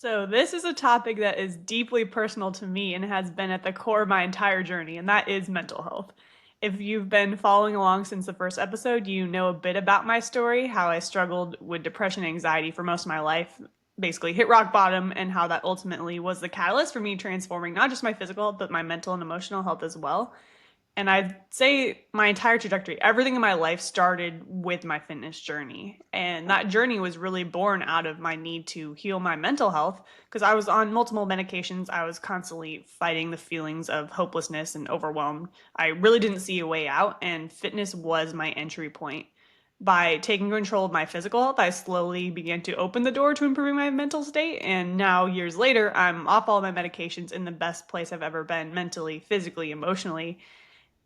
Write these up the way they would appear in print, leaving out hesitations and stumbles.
So, this is a topic that is deeply personal to me and has been at the core of my entire journey, and that is mental health. If you've been following along since the first episode, you know a bit about my story, how I struggled with depression and anxiety for most of my life, basically hit rock bottom, and how that ultimately was the catalyst for me transforming not just my physical health, but my mental and emotional health as well. And I'd say my entire trajectory, everything in my life started with my fitness journey. And that journey was really born out of my need to heal my mental health because I was on multiple medications. I was constantly fighting the feelings of hopelessness and overwhelmed. I really didn't see a way out, and fitness was my entry point. By taking control of my physical health, I slowly began to open the door to improving my mental state. And now, years later, I'm off all my medications in the best place I've ever been mentally, physically, emotionally.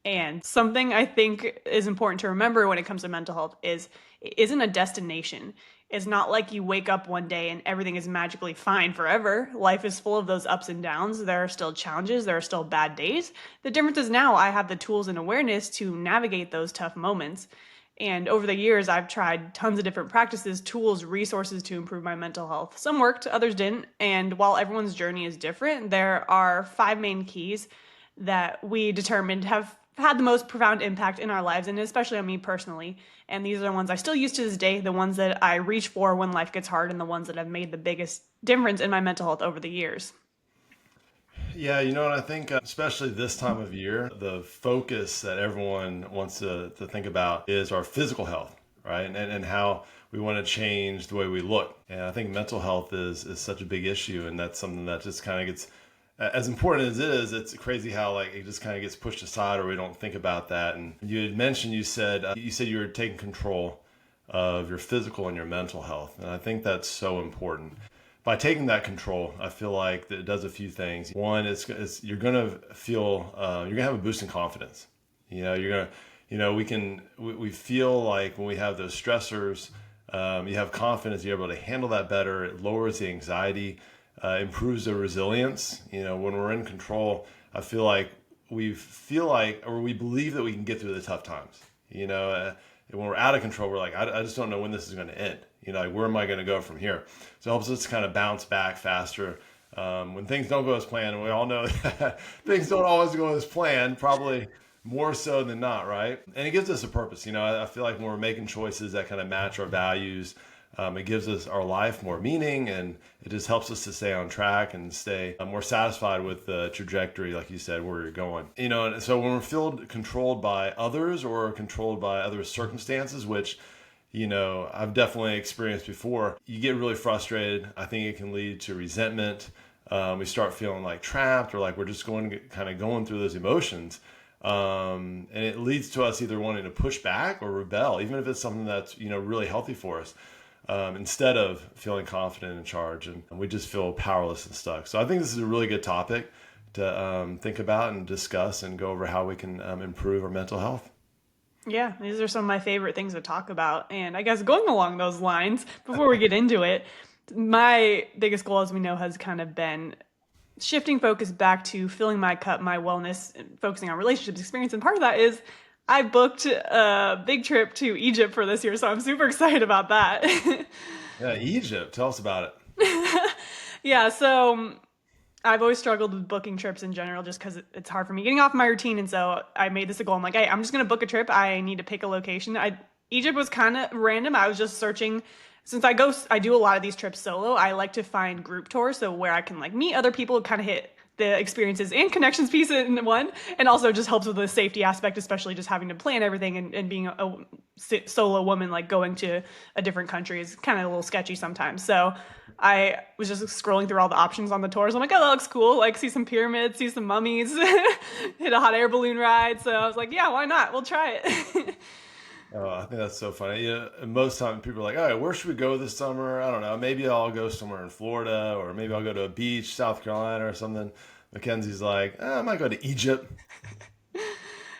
And something I think is important to remember when it comes to mental health is it isn't a destination. It's not like you wake up one day and everything is magically fine forever. Life is full of those ups and downs. There are still challenges, there are still bad days. The difference is now I have the tools and awareness to navigate those tough moments. And over the years, I've tried tons of different practices, tools, resources to improve my mental health. Some worked, others didn't. And while everyone's journey is different, there are five main keys that we determined have had the most profound impact in our lives, and especially on me personally. And these are the ones I still use to this day, the ones that I reach for when life gets hard, and the ones that have made the biggest difference in my mental health over the years. Yeah, and I think especially this time of year, the focus that everyone wants to think about is our physical health, right? And how we want to change the way we look. And I think mental health is such a big issue, and that's something that just kind of gets as important as it is. It's crazy how like it just kind of gets pushed aside, or we don't think about that. And you had mentioned, you said you were taking control of your physical and your mental health, and I think that's so important. By taking that control, I feel like that it does a few things. One is you're gonna feel you're gonna have a boost in confidence. You're gonna, we feel like when we have those stressors, you have confidence, you're able to handle that better. It lowers the anxiety, improves the resilience. When we're in control, I feel like or we believe that we can get through the tough times. And when we're out of control, we're like, I just don't know when this is going to end. Like, where am I going to go from here? So it helps us kind of bounce back faster. When things don't go as planned, and we all know that things don't always go as planned, probably more so than not, right? And it gives us a purpose. I feel like when we're making choices that kind of match our values, it gives us our life more meaning, and it just helps us to stay on track and stay more satisfied with the trajectory, like you said, where you're going. And so when we're feel controlled by others or controlled by other circumstances, which I've definitely experienced before, you get really frustrated. I think it can lead to resentment. We start feeling like trapped, or like we're just kind of going through those emotions. And it leads to us either wanting to push back or rebel, even if it's something that's, really healthy for us. Instead of feeling confident in charge, and we just feel powerless and stuck. So I think this is a really good topic to think about and discuss and go over how we can improve our mental health. Yeah, these are some of my favorite things to talk about. And I guess going along those lines, before we get into it, my biggest goal, as we know, has kind of been shifting focus back to filling my cup, my wellness, and focusing on relationships experience. And part of that is I booked a big trip to Egypt for this year, so I'm super excited about that. Yeah, Egypt. Tell us about it. Yeah, so I've always struggled with booking trips in general just because it's hard for me getting off my routine. And so I made this a goal. I'm like, hey, I'm just going to book a trip. I need to pick a location. Egypt was kind of random. I was just searching. Since I do a lot of these trips solo, I like to find group tours. So where I can like meet other people, kind of hit the experiences and connections piece in one. And also just helps with the safety aspect, especially just having to plan everything and being a solo woman, like going to a different country is kind of a little sketchy sometimes. So I was just scrolling through all the options on the tours. I'm like, oh, that looks cool. Like, see some pyramids, see some mummies, hit a hot air balloon ride. So I was like, yeah, why not? We'll try it. Oh, I think that's so funny. And most times people are like, all right, where should we go this summer? I don't know. Maybe I'll go somewhere in Florida, or maybe I'll go to a beach, South Carolina or something. Mackenzie's like, I might go to Egypt.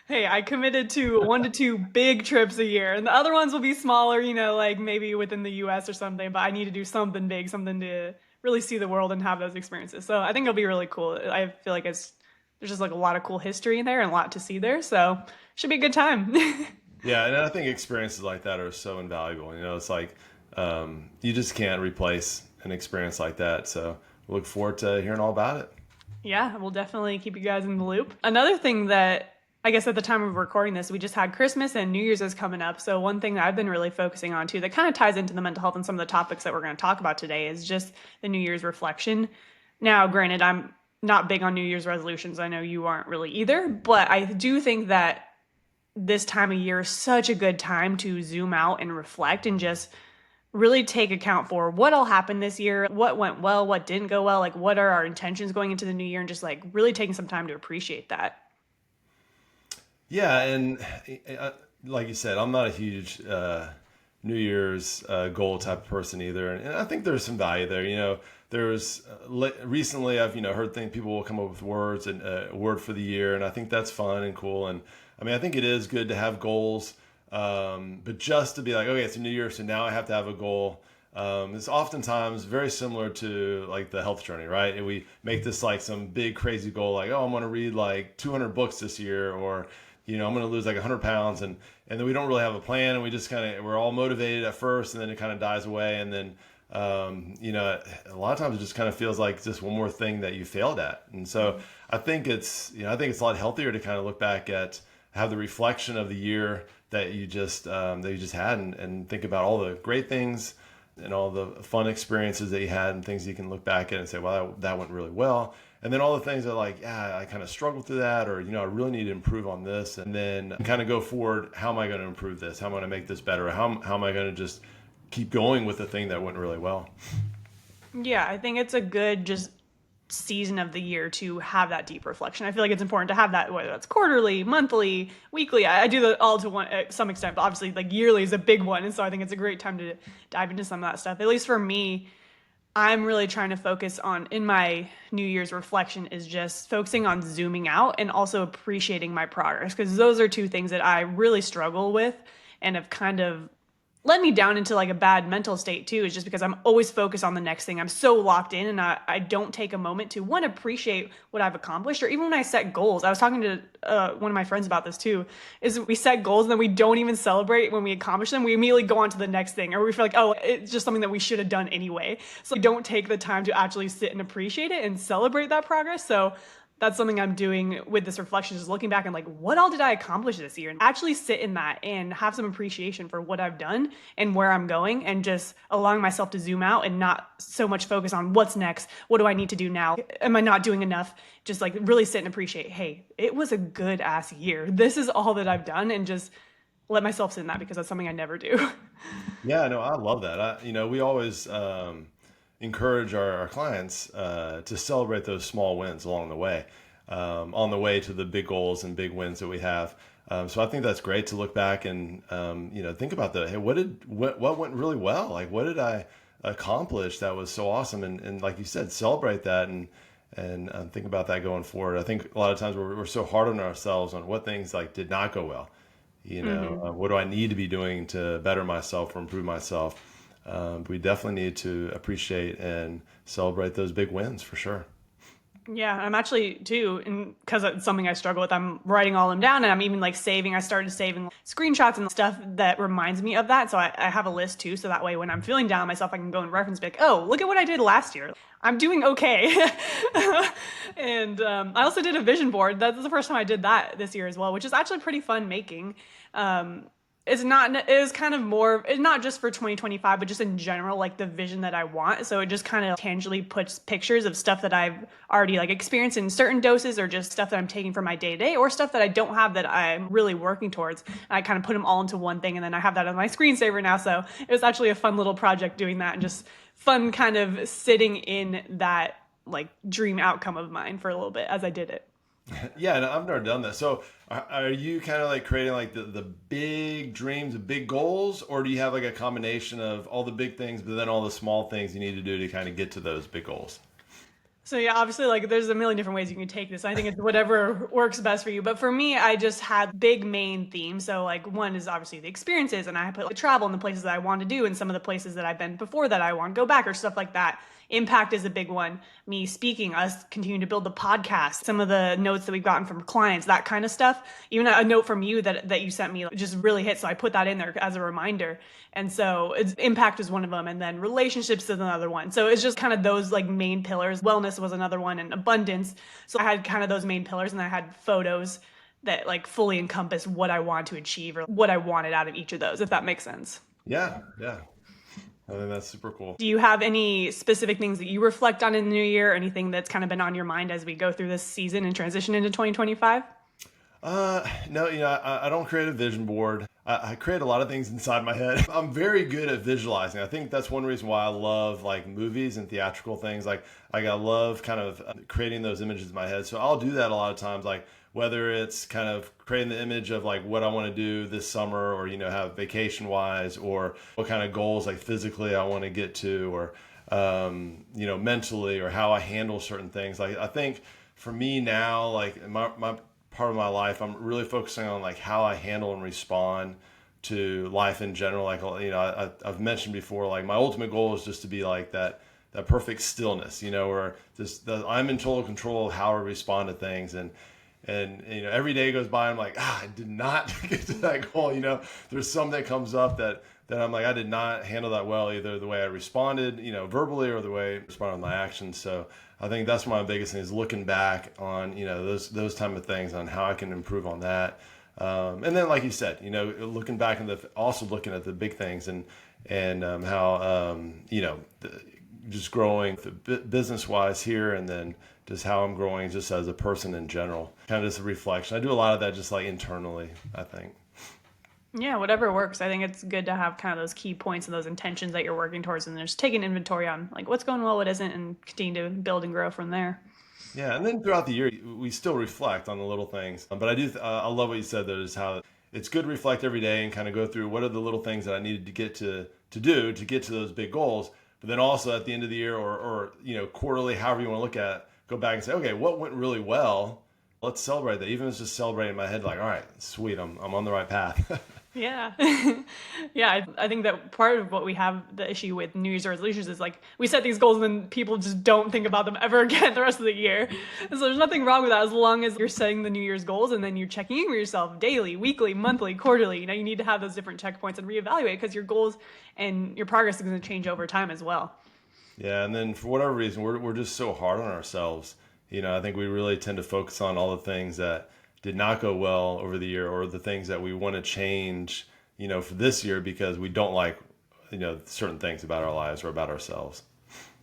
Hey, I committed to 1 to 2 big trips a year, and the other ones will be smaller, like maybe within the US or something, but I need to do something big, something to really see the world and have those experiences. So I think it'll be really cool. I feel like there's just like a lot of cool history in there and a lot to see there. So should be a good time. Yeah, and I think experiences like that are so invaluable. It's like you just can't replace an experience like that. So we look forward to hearing all about it. Yeah, we'll definitely keep you guys in the loop. Another thing that I guess at the time of recording this, we just had Christmas and New Year's is coming up. So one thing that I've been really focusing on too, that kind of ties into the mental health and some of the topics that we're going to talk about today, is just the New Year's reflection. Now, granted, I'm not big on New Year's resolutions. I know you aren't really either, but I do think that this time of year is such a good time to zoom out and reflect and just really take account for what all happened this year, what went well, what didn't go well, like what are our intentions going into the new year, and just like really taking some time to appreciate that. Yeah, and like you said, I'm not a huge New Year's goal type of person either, and I think there's some value there. There's recently I've heard things people will come up with words and a word for the year, and I think that's fun and cool. And I mean, I think it is good to have goals, but just to be like, okay, it's a new year, so now I have to have a goal. It's oftentimes very similar to like the health journey, right? And we make this like some big crazy goal, like, oh, I'm going to read like 200 books this year, or I'm going to lose like 100 pounds, and then we don't really have a plan, and we just we're all motivated at first, and then it kind of dies away, and then a lot of times it just kind of feels like just one more thing that you failed at. And so I think it's a lot healthier to kind of look back at, have the reflection of the year that you just had, and think about all the great things and all the fun experiences that you had, and things you can look back at and say, well, that went really well. And then all the things that like, yeah, I kind of struggled through that, or, I really need to improve on this. And then kind of go forward. How am I going to improve this? How am I going to make this better? How am I going to just keep going with the thing that went really well? Yeah, I think it's a good just season of the year to have that deep reflection. I feel like it's important to have that, whether that's quarterly, monthly, weekly. I do that all to one at some extent, but obviously like yearly is a big one. And so I think it's a great time to dive into some of that stuff. At least for me, I'm really trying to focus on in my New Year's reflection is just focusing on zooming out and also appreciating my progress, because those are two things that I really struggle with and have kind of let me down into like a bad mental state too, is just because I'm always focused on the next thing. I'm so locked in, and I don't take a moment to one, appreciate what I've accomplished, or even when I set goals. I was talking to one of my friends about this too, is we set goals and then we don't even celebrate when we accomplish them. We immediately go on to the next thing, or we feel like, oh, it's just something that we should have done anyway. So I don't take the time to actually sit and appreciate it and celebrate that progress. So that's something I'm doing with this reflection, is looking back and like, what all did I accomplish this year, and actually sit in that and have some appreciation for what I've done and where I'm going, and just allowing myself to zoom out and not so much focus on what's next. What do I need to do now? Am I not doing enough? Just like really sit and appreciate, hey, it was a good ass year. This is all that I've done, and just let myself sit in that, because that's something I never do. Yeah, no, I love that. We always encourage our clients to celebrate those small wins along the way, on the way to the big goals and big wins that we have. So I think that's great to look back and think about hey, what went really well? Like, what did I accomplish that was so awesome? And like you said, celebrate that, and think about that going forward. I think a lot of times we're so hard on ourselves on what things like did not go well. What do I need to be doing to better myself or improve myself? We definitely need to appreciate and celebrate those big wins for sure. Yeah, I'm actually too, and because it's something I struggle with, I'm writing all them down, and I'm even like saving. I started saving screenshots and stuff that reminds me of that. So I have a list too, so that way when I'm feeling down on myself, I can go and reference, be like, oh, look at what I did last year. I'm doing okay. And I also did a vision board. That's the first time I did that this year as well, which is actually pretty fun making. It's not, it was kind of more, it's not just for 2025, but just in general, like the vision that I want. So it just kind of tangibly puts pictures of stuff that I've already like experienced in certain doses, or just stuff that I'm taking for my day to day, or stuff that I don't have that I'm really working towards. And I kind of put them all into one thing, and then I have that on my screensaver now. So it was actually a fun little project doing that, and just fun kind of sitting in that like dream outcome of mine for a little bit as I did it. Yeah, no, I've never done that. So are you kind of like creating like the big dreams and big goals, or do you have like a combination of all the big things, but then all the small things you need to do to kind of get to those big goals? So yeah, obviously like there's a million different ways you can take this. I think it's whatever works best for you. But for me, I just had big main themes. So like one is obviously the experiences, and I put like travel and the places that I want to do, and some of the places that I've been before that I want to go back, or stuff like that. Impact is a big one. Me speaking, us continuing to build the podcast, some of the notes that we've gotten from clients, that kind of stuff. Even a note from you that you sent me just really hit. So I put that in there as a reminder. And so impact is one of them. And then relationships is another one. So it's just kind of those like main pillars. Wellness was another one, and abundance. So I had kind of those main pillars, and I had photos that like fully encompass what I want to achieve or what I wanted out of each of those, if that makes sense. Yeah, yeah. I think that's super cool. Do you have any specific things that you reflect on in the new year? Anything that's kind of been on your mind as we go through this season and transition into 2025? No, I don't create a vision board. I create a lot of things inside my head. I'm very good at visualizing. I think that's one reason why I love like movies and theatrical things. Like I love kind of creating those images in my head. So I'll do that a lot of times. Like whether it's kind of creating the image of like what I want to do this summer, or have vacation wise, or what kind of goals like physically I want to get to, or mentally, or how I handle certain things. Like I think for me now, like my part of my life, I'm really focusing on like how I handle and respond to life in general. Like I've mentioned before, like my ultimate goal is just to be like that perfect stillness, where just I'm in total control of how I respond to things. And every day goes by, I'm like, I did not get to that goal. There's some that comes up that I'm like, I did not handle that well, either the way I responded, verbally, or the way I responded with my actions. So I think that's one of my biggest things, looking back on, those type of things, on how I can improve on that. And then, like you said, looking back and also looking at the big things, and how, just growing business wise here, and then just how I'm growing just as a person in general. Kind of just a reflection. I do a lot of that just like internally, I think. Yeah, whatever works. I think it's good to have kind of those key points and those intentions that you're working towards, and just take an inventory on like what's going well, what isn't, and continue to build and grow from there. Yeah, and then throughout the year, we still reflect on the little things. But I love what you said there, is how it's good to reflect every day and kind of go through what are the little things that I needed to get to do to get to those big goals. But then also at the end of the year, or quarterly, however you want to look at it, go back and say, okay, what went really well? Let's celebrate that. Even if it's just celebrating in my head, like, all right, sweet, I'm on the right path. Yeah. Yeah, I think that part of what we have the issue with New Year's resolutions is like we set these goals and then people just don't think about them ever again the rest of the year. And so there's nothing wrong with that as long as you're setting the New Year's goals and then you're checking in with yourself daily, weekly, monthly, quarterly. You need to have those different checkpoints and reevaluate, because your goals and your progress is going to change over time as well. Yeah, and then for whatever reason, we're just so hard on ourselves. I think we really tend to focus on all the things that did not go well over the year, or the things that we want to change, for this year, because we don't like, certain things about our lives or about ourselves.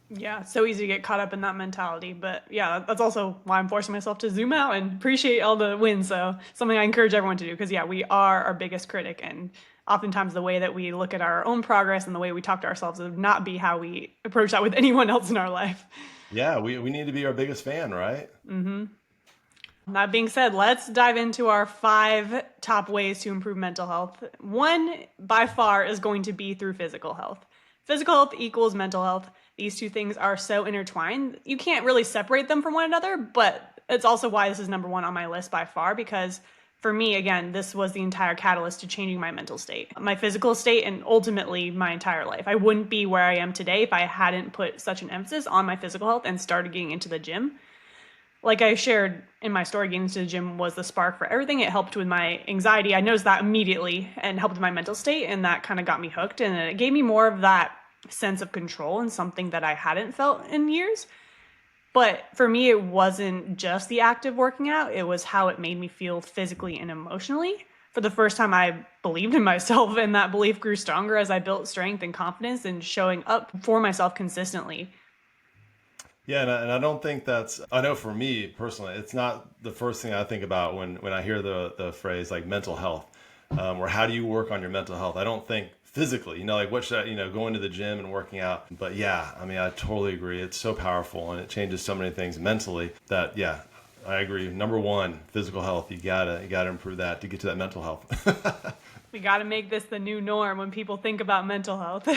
Yeah, it's so easy to get caught up in that mentality. But yeah, that's also why I'm forcing myself to zoom out and appreciate all the wins. So something I encourage everyone to do, because yeah, we are our biggest critic. And oftentimes the way that we look at our own progress and the way we talk to ourselves would not be how we approach that with anyone else in our life. Yeah, we need to be our biggest fan, right? That being said, let's dive into our 5 top ways to improve mental health. One, by far, is going to be through physical health. Physical health equals mental health. These two things are so intertwined. You can't really separate them from one another, but it's also why this is number 1 on my list by far, because for me, again, this was the entire catalyst to changing my mental state, my physical state, and ultimately my entire life. I wouldn't be where I am today if I hadn't put such an emphasis on my physical health and started getting into the gym. Like I shared in my story, getting into the gym was the spark for everything. It helped with my anxiety. I noticed that immediately, and helped with my mental state, and that kind of got me hooked. And it gave me more of that sense of control, and something that I hadn't felt in years. But for me, it wasn't just the act of working out. It was how it made me feel physically and emotionally. For the first time, I believed in myself, and that belief grew stronger as I built strength and confidence in showing up for myself consistently. Yeah, and I don't think I know for me personally, it's not the first thing I think about when I hear the phrase like mental health, or how do you work on your mental health. I don't think physically, like what should I, going to the gym and working out. But yeah, I mean, I totally agree. It's so powerful, and it changes so many things mentally that, yeah, I agree. Number 1, physical health. You gotta improve that to get to that mental health. We got to make this the new norm when people think about mental health.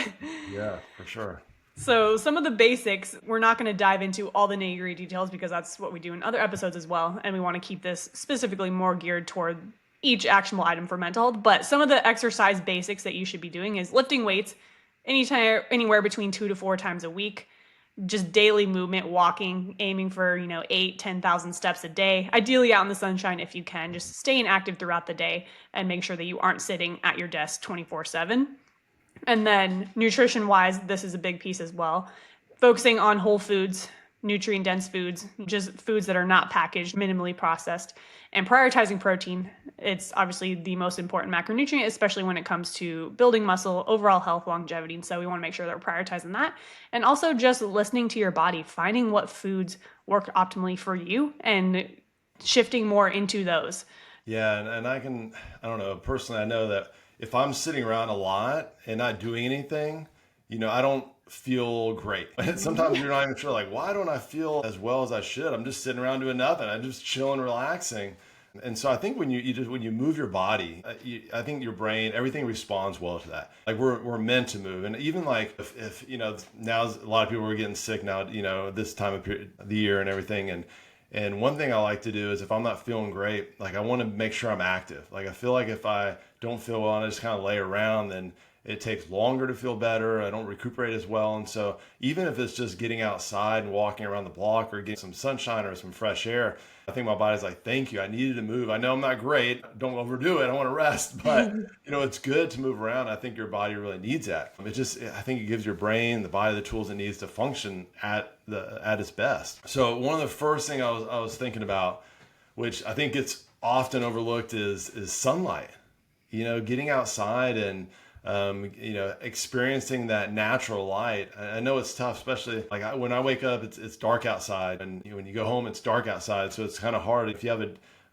Yeah, for sure. So some of the basics, we're not going to dive into all the nitty-gritty details, because that's what we do in other episodes as well. And we want to keep this specifically more geared toward each actionable item for mental health. But some of the exercise basics that you should be doing is lifting weights anywhere between 2 to 4 times a week, just daily movement, walking, aiming for, 8, 10,000 steps a day, ideally out in the sunshine if you can, just staying active throughout the day and make sure that you aren't sitting at your desk 24/7. And then nutrition wise, this is a big piece as well. Focusing on whole foods, nutrient dense foods, just foods that are not packaged, minimally processed, and prioritizing protein. It's obviously the most important macronutrient, especially when it comes to building muscle, overall health, longevity. And so we want to make sure that we're prioritizing that. And also just listening to your body, finding what foods work optimally for you and shifting more into those. Yeah, and I don't know, personally, I know that if I'm sitting around a lot and not doing anything, I don't feel great. And sometimes you're not even sure, like, why don't I feel as well as I should? I'm just sitting around doing nothing. I'm just chilling, relaxing. And so I think when you move your body, I think your brain, everything responds well to that. Like we're meant to move, and even like if now a lot of people are getting sick now, this time of the year and everything, and one thing I like to do is if I'm not feeling great, like I want to make sure I'm active. Like I feel like if I don't feel well and I just kind of lay around, then it takes longer to feel better. I don't recuperate as well. And so even if it's just getting outside and walking around the block or getting some sunshine or some fresh air, I think my body's like, thank you. I needed to move. I know I'm not great. Don't overdo it. I want to rest, but it's good to move around. I think your body really needs that. I think it gives your brain, the body, the tools it needs to function at its best. So one of the first things I was thinking about, which I think gets often overlooked, is sunlight. Getting outside and experiencing that natural light. I know it's tough, especially like when I wake up, it's dark outside, and when you go home, it's dark outside. So it's kind of hard if you have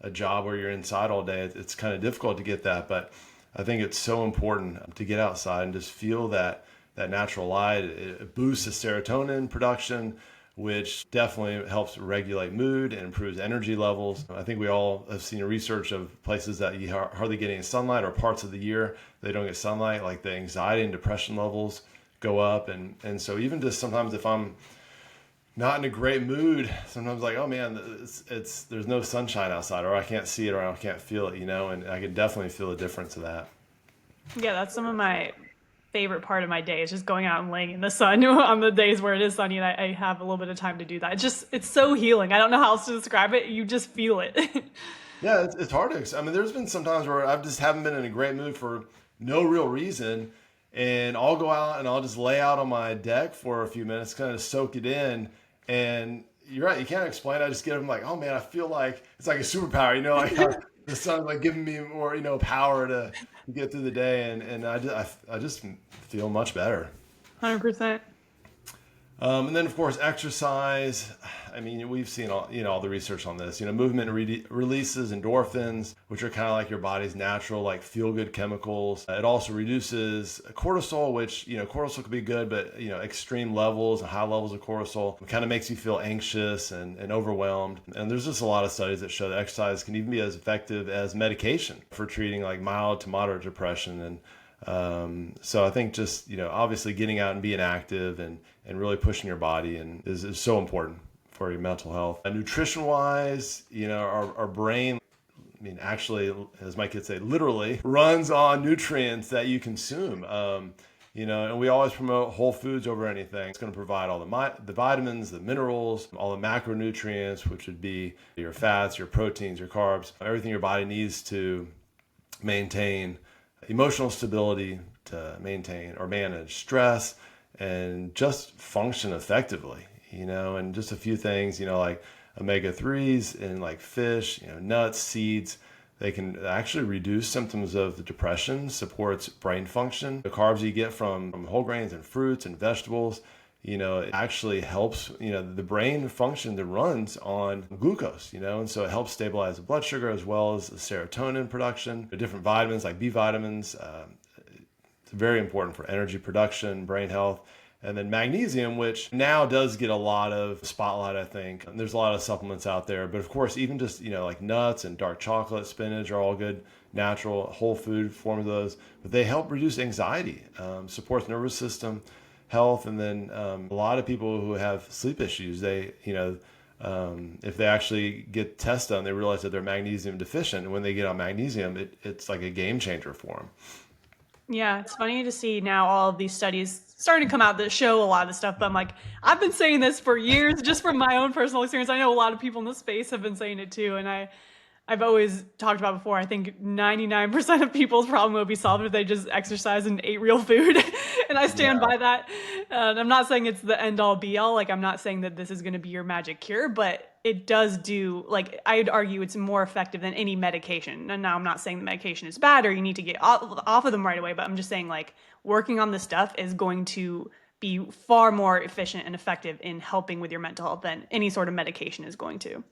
a job where you're inside all day. It's kind of difficult to get that, but I think it's so important to get outside and just feel that natural light. It boosts the serotonin production, which definitely helps regulate mood and improves energy levels. I think we all have seen research of places that you hardly get any sunlight, or parts of the year they don't get sunlight, like the anxiety and depression levels go up. And so even just sometimes if I'm not in a great mood, sometimes like, oh man, there's no sunshine outside, or I can't see it, or I can't feel it, and I can definitely feel the difference of that. Yeah, that's some of my favorite part of my day is just going out and laying in the sun on the days where it is sunny and I have a little bit of time to do that. It's so healing. I don't know how else to describe it. You just feel it. Yeah, it's hard to. I mean, there's been some times where I just haven't been in a great mood for no real reason, and I'll go out and I'll just lay out on my deck for a few minutes, kind of soak it in. And you're right, you can't explain it. I just get them like, oh man, I feel like it's like a superpower, like the sun's like giving me more, power to get through the day, and I just feel much better. 100%. And then, of course, exercise. I mean, we've seen all the research on this. Movement releases endorphins, which are kind of like your body's natural, like feel-good chemicals. It also reduces cortisol, which cortisol can be good, but extreme levels and high levels of cortisol kind of makes you feel anxious and overwhelmed. And there's just a lot of studies that show that exercise can even be as effective as medication for treating like mild to moderate depression. And so I think just, obviously getting out and being active and really pushing your body is so important for your mental health. And nutrition wise, our brain, I mean, actually, as my kids say, literally runs on nutrients that you consume. And we always promote whole foods over anything. It's going to provide all the vitamins, the minerals, all the macronutrients, which would be your fats, your proteins, your carbs, everything your body needs to maintain emotional stability, to maintain or manage stress, and just function effectively, and just a few things, like omega-3s in like fish, nuts, seeds, they can actually reduce symptoms of the depression, supports brain function. The carbs you get from whole grains and fruits and vegetables, it actually helps, the brain function that runs on glucose, and so it helps stabilize the blood sugar as well as the serotonin production. The different vitamins like B vitamins, it's very important for energy production, brain health. And then magnesium, which now does get a lot of spotlight, I think. And there's a lot of supplements out there. But of course, even just, like nuts and dark chocolate, spinach are all good, natural, whole food form of those. But they help reduce anxiety, supports nervous system health. And then a lot of people who have sleep issues, they, if they actually get tests done, they realize that they're magnesium deficient. And when they get on magnesium, it's like a game changer for them. Yeah, it's funny to see now all of these studies starting to come out that show a lot of this stuff. But I'm like, I've been saying this for years, just from my own personal experience. I know a lot of people in the space have been saying it too, and I've always talked about before. I think 99% of people's problem will be solved if they just exercise and ate real food, and I stand Yeah. by that. I'm not saying it's the end all be all. Like I'm not saying that this is going to be your magic cure, but it does do. Like I'd argue it's more effective than any medication. And now I'm not saying the medication is bad or you need to get off of them right away, but I'm just saying like working on this stuff is going to be far more efficient and effective in helping with your mental health than any sort of medication is going to.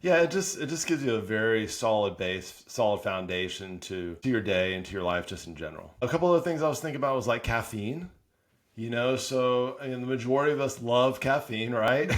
Yeah, it just gives you a very solid base, solid foundation to your day and to your life just in general. A couple of things I was thinking about was like caffeine. So I mean, the majority of us love caffeine, right?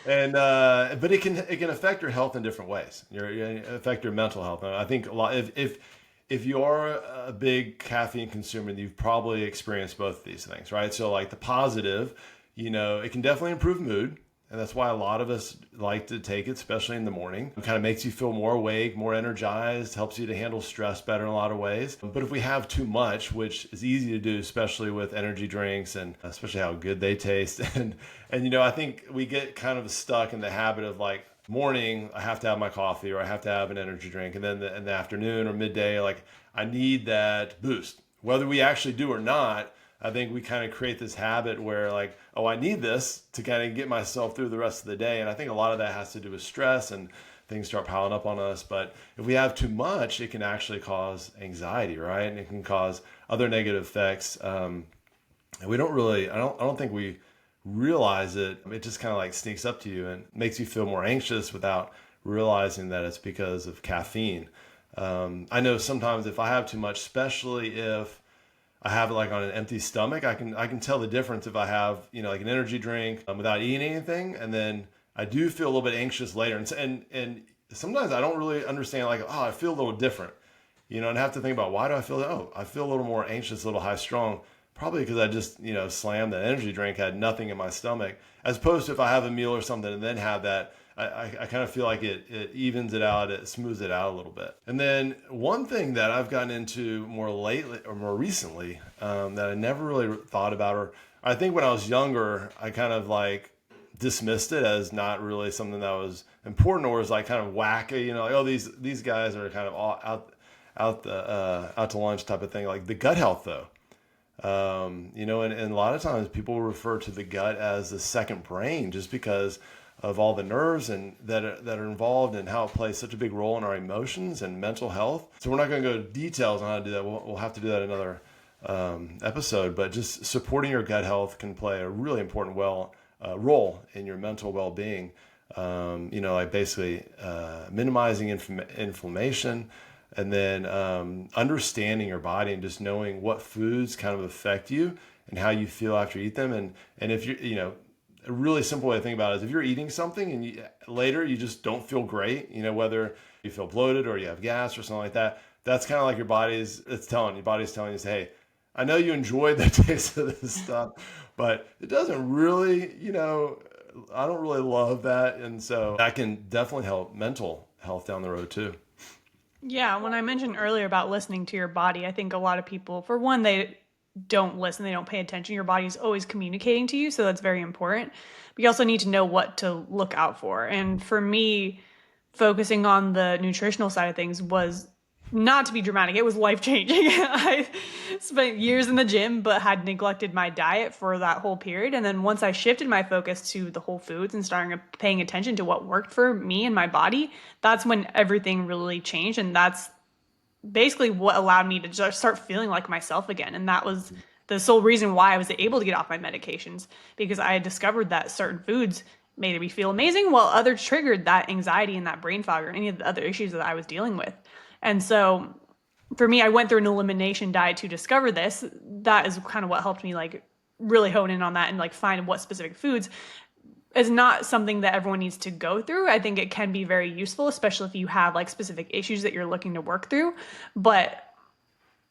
And but it can affect your health in different ways. Affect your mental health. And I think a lot if you are a big caffeine consumer, you've probably experienced both of these things, right? So like the positive, it can definitely improve mood. And that's why a lot of us like to take it, especially in the morning. It kind of makes you feel more awake, more energized, helps you to handle stress better in a lot of ways. But if we have too much, which is easy to do, especially with energy drinks and especially how good they taste, and I think we get kind of stuck in the habit of like morning, I have to have my coffee or I have to have an energy drink, and then in the afternoon or midday, like I need that boost, whether we actually do or not. I think we kind of create this habit where like, oh, I need this to kind of get myself through the rest of the day. And I think a lot of that has to do with stress and things start piling up on us. But if we have too much, it can actually cause anxiety, right? And it can cause other negative effects. And we don't really, I don't think we realize it. It just kind of like sneaks up to you and makes you feel more anxious without realizing that it's because of caffeine. I know sometimes if I have too much, especially if I have it like on an empty stomach, I can tell the difference if I have like an energy drink without eating anything, and then I do feel a little bit anxious later, and sometimes I don't really understand like, oh, I feel a little different, and I have to think about why do I feel that? Oh, I feel a little more anxious, a little high strung, probably because I just slammed that energy drink, had nothing in my stomach, as opposed to if I have a meal or something and then have that. I kind of feel like it evens it out, it smooths it out a little bit. And then one thing that I've gotten into more lately or more recently that I never really thought about, or I think when I was younger, I kind of like dismissed it as not really something that was important or was like kind of wacky, like oh these guys are kind of all out to lunch type of thing. Like the gut health though. And a lot of times people refer to the gut as the second brain just because of all the nerves and that are involved and how it plays such a big role in our emotions and mental health. So we're not going to go into details on how to do that. We'll have to do that in another episode. But just supporting your gut health can play a really important role in your mental well-being. Like basically minimizing inflammation, and then understanding your body and just knowing what foods kind of affect you and how you feel after you eat them. And if a really simple way to think about it is if you're eating something and later you just don't feel great, whether you feel bloated or you have gas or something like that, that's kind of like your body's telling you, hey, I know you enjoyed the taste of this stuff, but it doesn't really, I don't really love that. And so that can definitely help mental health down the road too. Yeah, when I mentioned earlier about listening to your body, I think a lot of people, for one, they don't listen, they don't pay attention. Your body's always communicating to you, so that's very important. But you also need to know what to look out for. And for me, focusing on the nutritional side of things was not to be dramatic, it was life changing. I spent years in the gym, but had neglected my diet for that whole period. And then once I shifted my focus to the whole foods and started paying attention to what worked for me and my body, that's when everything really changed. And that's basically what allowed me to just start feeling like myself again. And that was the sole reason why I was able to get off my medications, because I had discovered that certain foods made me feel amazing while others triggered that anxiety and that brain fog or any of the other issues that I was dealing with. And so for me, I went through an elimination diet to discover this. That is kind of what helped me like really hone in on that and like find what specific foods is not something that everyone needs to go through. I think it can be very useful, especially if you have like specific issues that you're looking to work through. But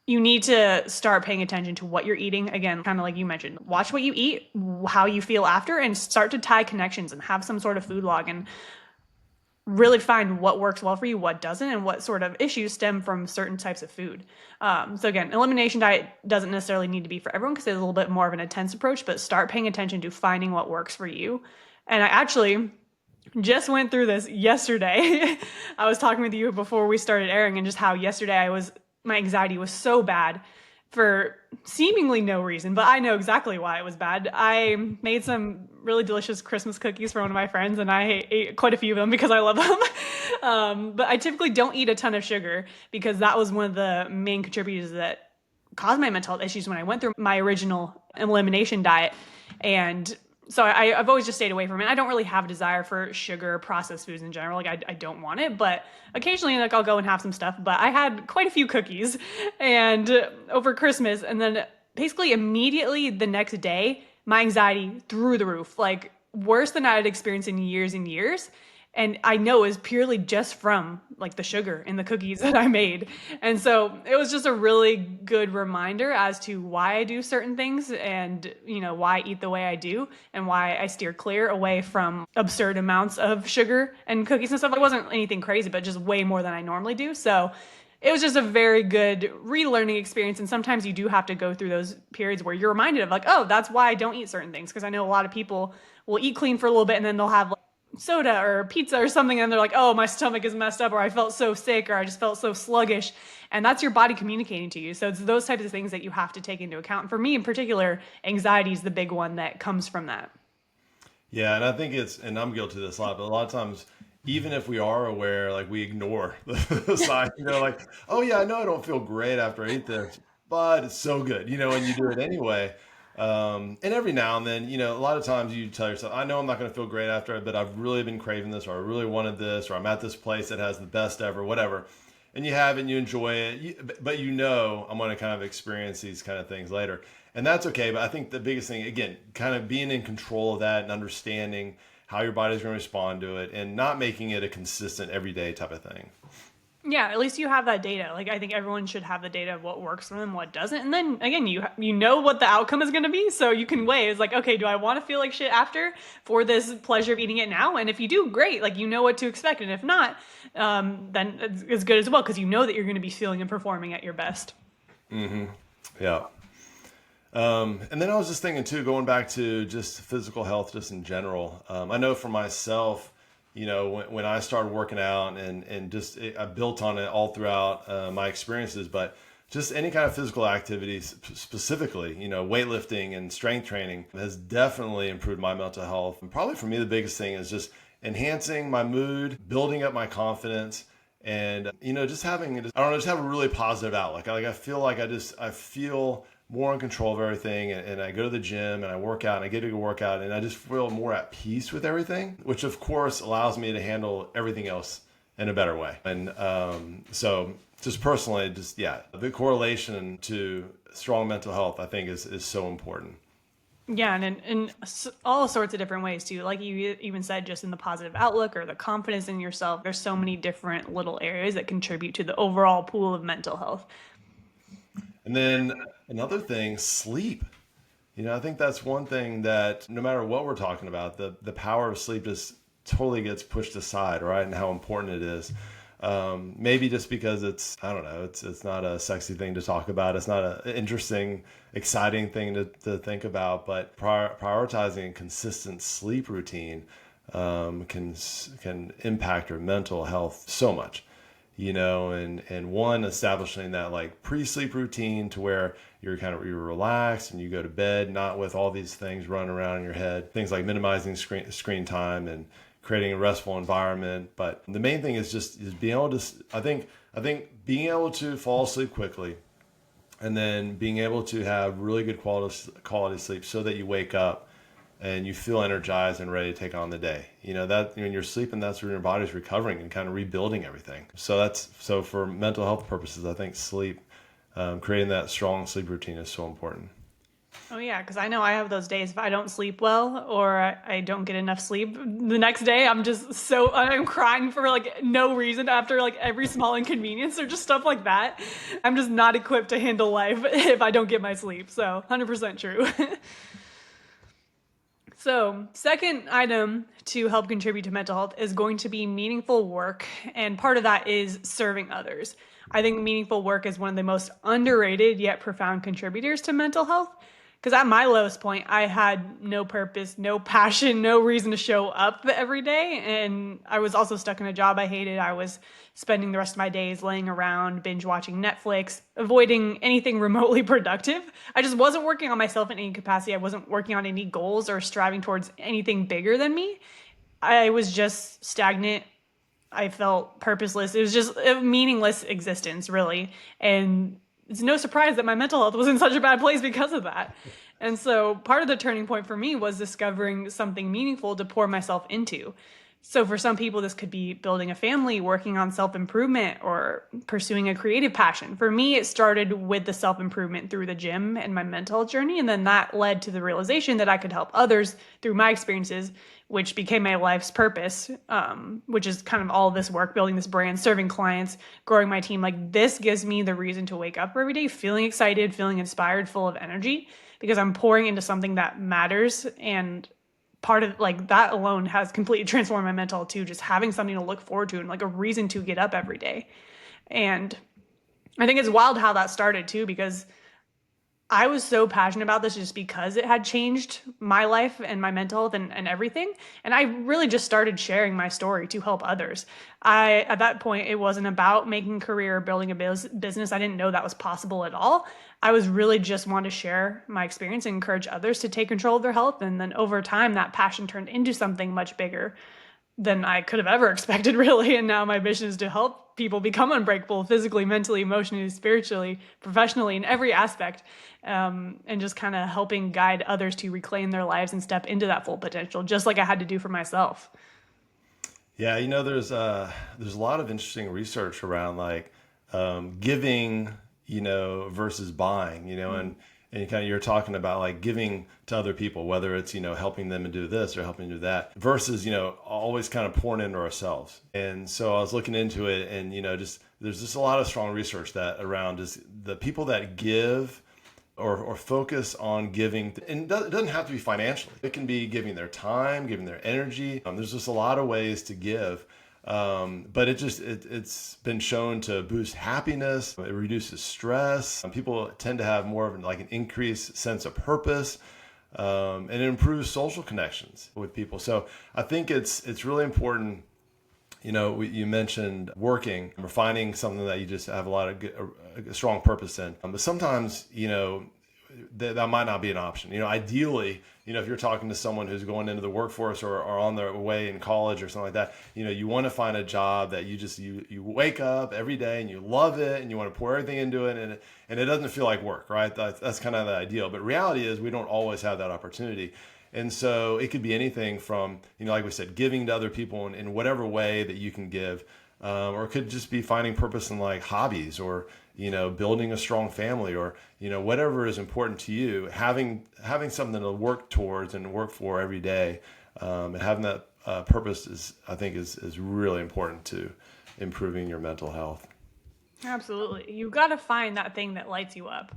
you need to start paying attention to what you're eating. Again, kind of like you mentioned, watch what you eat, how you feel after, and start to tie connections and have some sort of food log. And really find what works well for you, what doesn't, and what sort of issues stem from certain types of food. So again, elimination diet doesn't necessarily need to be for everyone because it's a little bit more of an intense approach, but start paying attention to finding what works for you. And I actually just went through this yesterday. I was talking with you before we started airing and just how yesterday my anxiety was so bad for seemingly no reason, but I know exactly why it was bad. I made some really delicious Christmas cookies for one of my friends, and I ate quite a few of them because I love them. But I typically don't eat a ton of sugar because that was one of the main contributors that caused my mental health issues when I went through my original elimination diet. And so I've always just stayed away from it. I don't really have a desire for sugar or processed foods in general. Like I don't want it, but occasionally like I'll go and have some stuff. But I had quite a few cookies and over Christmas, and then basically immediately the next day, my anxiety through the roof, like worse than I had experienced in years and years. And I know is purely just from like the sugar in the cookies that I made. And so it was just a really good reminder as to why I do certain things and, why I eat the way I do and why I steer clear away from absurd amounts of sugar and cookies and stuff. It wasn't anything crazy, but just way more than I normally do. So it was just a very good relearning experience. And sometimes you do have to go through those periods where you're reminded of like, oh, that's why I don't eat certain things. Because I know a lot of people will eat clean for a little bit and then they'll have soda or pizza or something, and they're like, oh, my stomach is messed up, or I felt so sick, or I just felt so sluggish. And that's your body communicating to you. So it's those types of things that you have to take into account. And for me in particular, anxiety is the big one that comes from that. Yeah, and I think and I'm guilty of this a lot, but a lot of times, even if we are aware, like we ignore the sign, like, oh yeah, I know I don't feel great after I eat this, but it's so good, and you do it anyway. And every now and then, a lot of times you tell yourself, I know I'm not going to feel great after it, but I've really been craving this, or I really wanted this, or I'm at this place that has the best ever, whatever. And you have it and you enjoy it, but I'm going to kind of experience these kind of things later. And that's okay. But I think the biggest thing, again, kind of being in control of that and understanding how your body's going to respond to it and not making it a consistent everyday type of thing. Yeah, at least you have that data. Like I think everyone should have the data of what works for them, what doesn't, and then again, you know what the outcome is going to be, so you can weigh. It's like, okay, do I want to feel like shit after for this pleasure of eating it now? And if you do, great. Like you know what to expect, and if not, then it's good as well because you know that you're going to be feeling and performing at your best. Yeah. And then I was just thinking too, going back to just physical health, just in general. I know for myself, when I started working out and just I built on it all throughout my experiences, but just any kind of physical activity, specifically, weightlifting and strength training has definitely improved my mental health. And probably for me, the biggest thing is just enhancing my mood, building up my confidence, and just having, I don't know, just have a really positive outlook. Like I feel like I feel more in control of everything, and I go to the gym and I work out and I get a good workout and I just feel more at peace with everything, which of course allows me to handle everything else in a better way. And so just personally, the correlation to strong mental health I think is so important. Yeah, and in all sorts of different ways too. Like you even said, just in the positive outlook or the confidence in yourself, there's so many different little areas that contribute to the overall pool of mental health. And then another thing, sleep. I think that's one thing that no matter what we're talking about, the power of sleep just totally gets pushed aside, right? And how important it is. Maybe just because I don't know, it's not a sexy thing to talk about. It's not an interesting, exciting thing to think about, but prioritizing a consistent sleep routine can impact your mental health so much. And one, establishing that like pre-sleep routine to where you're relaxed and you go to bed, not with all these things running around in your head, things like minimizing screen time and creating a restful environment. But the main thing is being able to, I think being able to fall asleep quickly and then being able to have really good quality sleep so that you wake up and you feel energized and ready to take on the day. That when you're sleeping, that's when your body's recovering and kind of rebuilding everything. So for mental health purposes, I think sleep, creating that strong sleep routine is so important. Oh yeah, because I know I have those days if I don't sleep well or I don't get enough sleep. The next day I'm crying for like no reason after like every small inconvenience or just stuff like that. I'm just not equipped to handle life if I don't get my sleep. So 100% true. So, second item to help contribute to mental health is going to be meaningful work. And part of that is serving others. I think meaningful work is one of the most underrated yet profound contributors to mental health. Because at my lowest point, I had no purpose, no passion, no reason to show up every day. And I was also stuck in a job I hated. I was spending the rest of my days laying around, binge watching Netflix, avoiding anything remotely productive. I just wasn't working on myself in any capacity. I wasn't working on any goals or striving towards anything bigger than me. I was just stagnant. I felt purposeless. It was just a meaningless existence, really. And it's no surprise that my mental health was in such a bad place because of that. And so part of the turning point for me was discovering something meaningful to pour myself into. So for some people, this could be building a family, working on self improvement, or pursuing a creative passion. For me, it started with the self improvement through the gym and my mental health journey. And then that led to the realization that I could help others through my experiences, which became my life's purpose, which is kind of all of this work, building this brand, serving clients, growing my team. Like this gives me the reason to wake up every day feeling excited, feeling inspired, full of energy, because I'm pouring into something that matters. And part of like that alone has completely transformed my mental health too, just having something to look forward to and like a reason to get up every day. And I think it's wild how that started too, because I was so passionate about this just because it had changed my life and my mental health and everything. And I really just started sharing my story to help others. At that point, it wasn't about making a career or building a business. I didn't know that was possible at all. I was really just want to share my experience and encourage others to take control of their health. And then over time, that passion turned into something much bigger than I could have ever expected, really. And now my mission is to help people become unbreakable physically, mentally, emotionally, spiritually, professionally, in every aspect. And just kind of helping guide others to reclaim their lives and step into that full potential, just like I had to do for myself. Yeah, there's a lot of interesting research around like giving, versus buying, and you you're talking about like giving to other people, whether it's helping them to do this or helping to do that, versus always kind of pouring into ourselves. And so I was looking into it, and just there's just a lot of strong research that around just the people that give or focus on giving, and it doesn't have to be financially. It can be giving their time, giving their energy. There's just a lot of ways to give, but it's been shown to boost happiness. It reduces stress. People tend to have more of like an increased sense of purpose, and it improves social connections with people. So I think it's really important. You mentioned working or finding something that you just have a lot of a strong purpose in. But sometimes, that might not be an option. Ideally, if you're talking to someone who's going into the workforce or on their way in college or something like that, you want to find a job that you wake up every day and you love it and you want to pour everything into it, and it doesn't feel like work, right? That's kind of the ideal. But reality is we don't always have that opportunity. And so it could be anything from, like we said, giving to other people in whatever way that you can give, or it could just be finding purpose in like hobbies or, building a strong family or, whatever is important to you, having something to work towards and work for every day, and having that purpose I think is really important to improving your mental health. Absolutely. You got to find that thing that lights you up.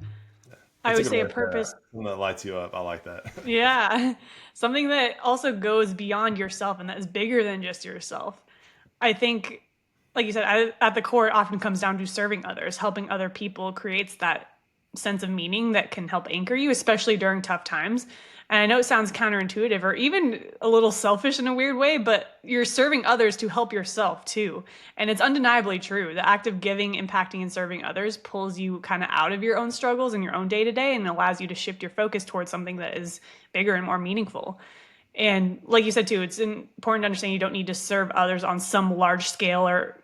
I That's a would good say a word for purpose. that. Something that lights you up. I like that. Yeah. Something that also goes beyond yourself and that is bigger than just yourself. I think, like you said, at the core, it often comes down to serving others, helping other people creates that sense of meaning that can help anchor you, especially during tough times. And I know it sounds counterintuitive or even a little selfish in a weird way, but you're serving others to help yourself too. And it's undeniably true. The act of giving, impacting, and serving others pulls you kind of out of your own struggles and your own day to day and allows you to shift your focus towards something that is bigger and more meaningful. And like you said too, it's important to understand you don't need to serve others on some large scale or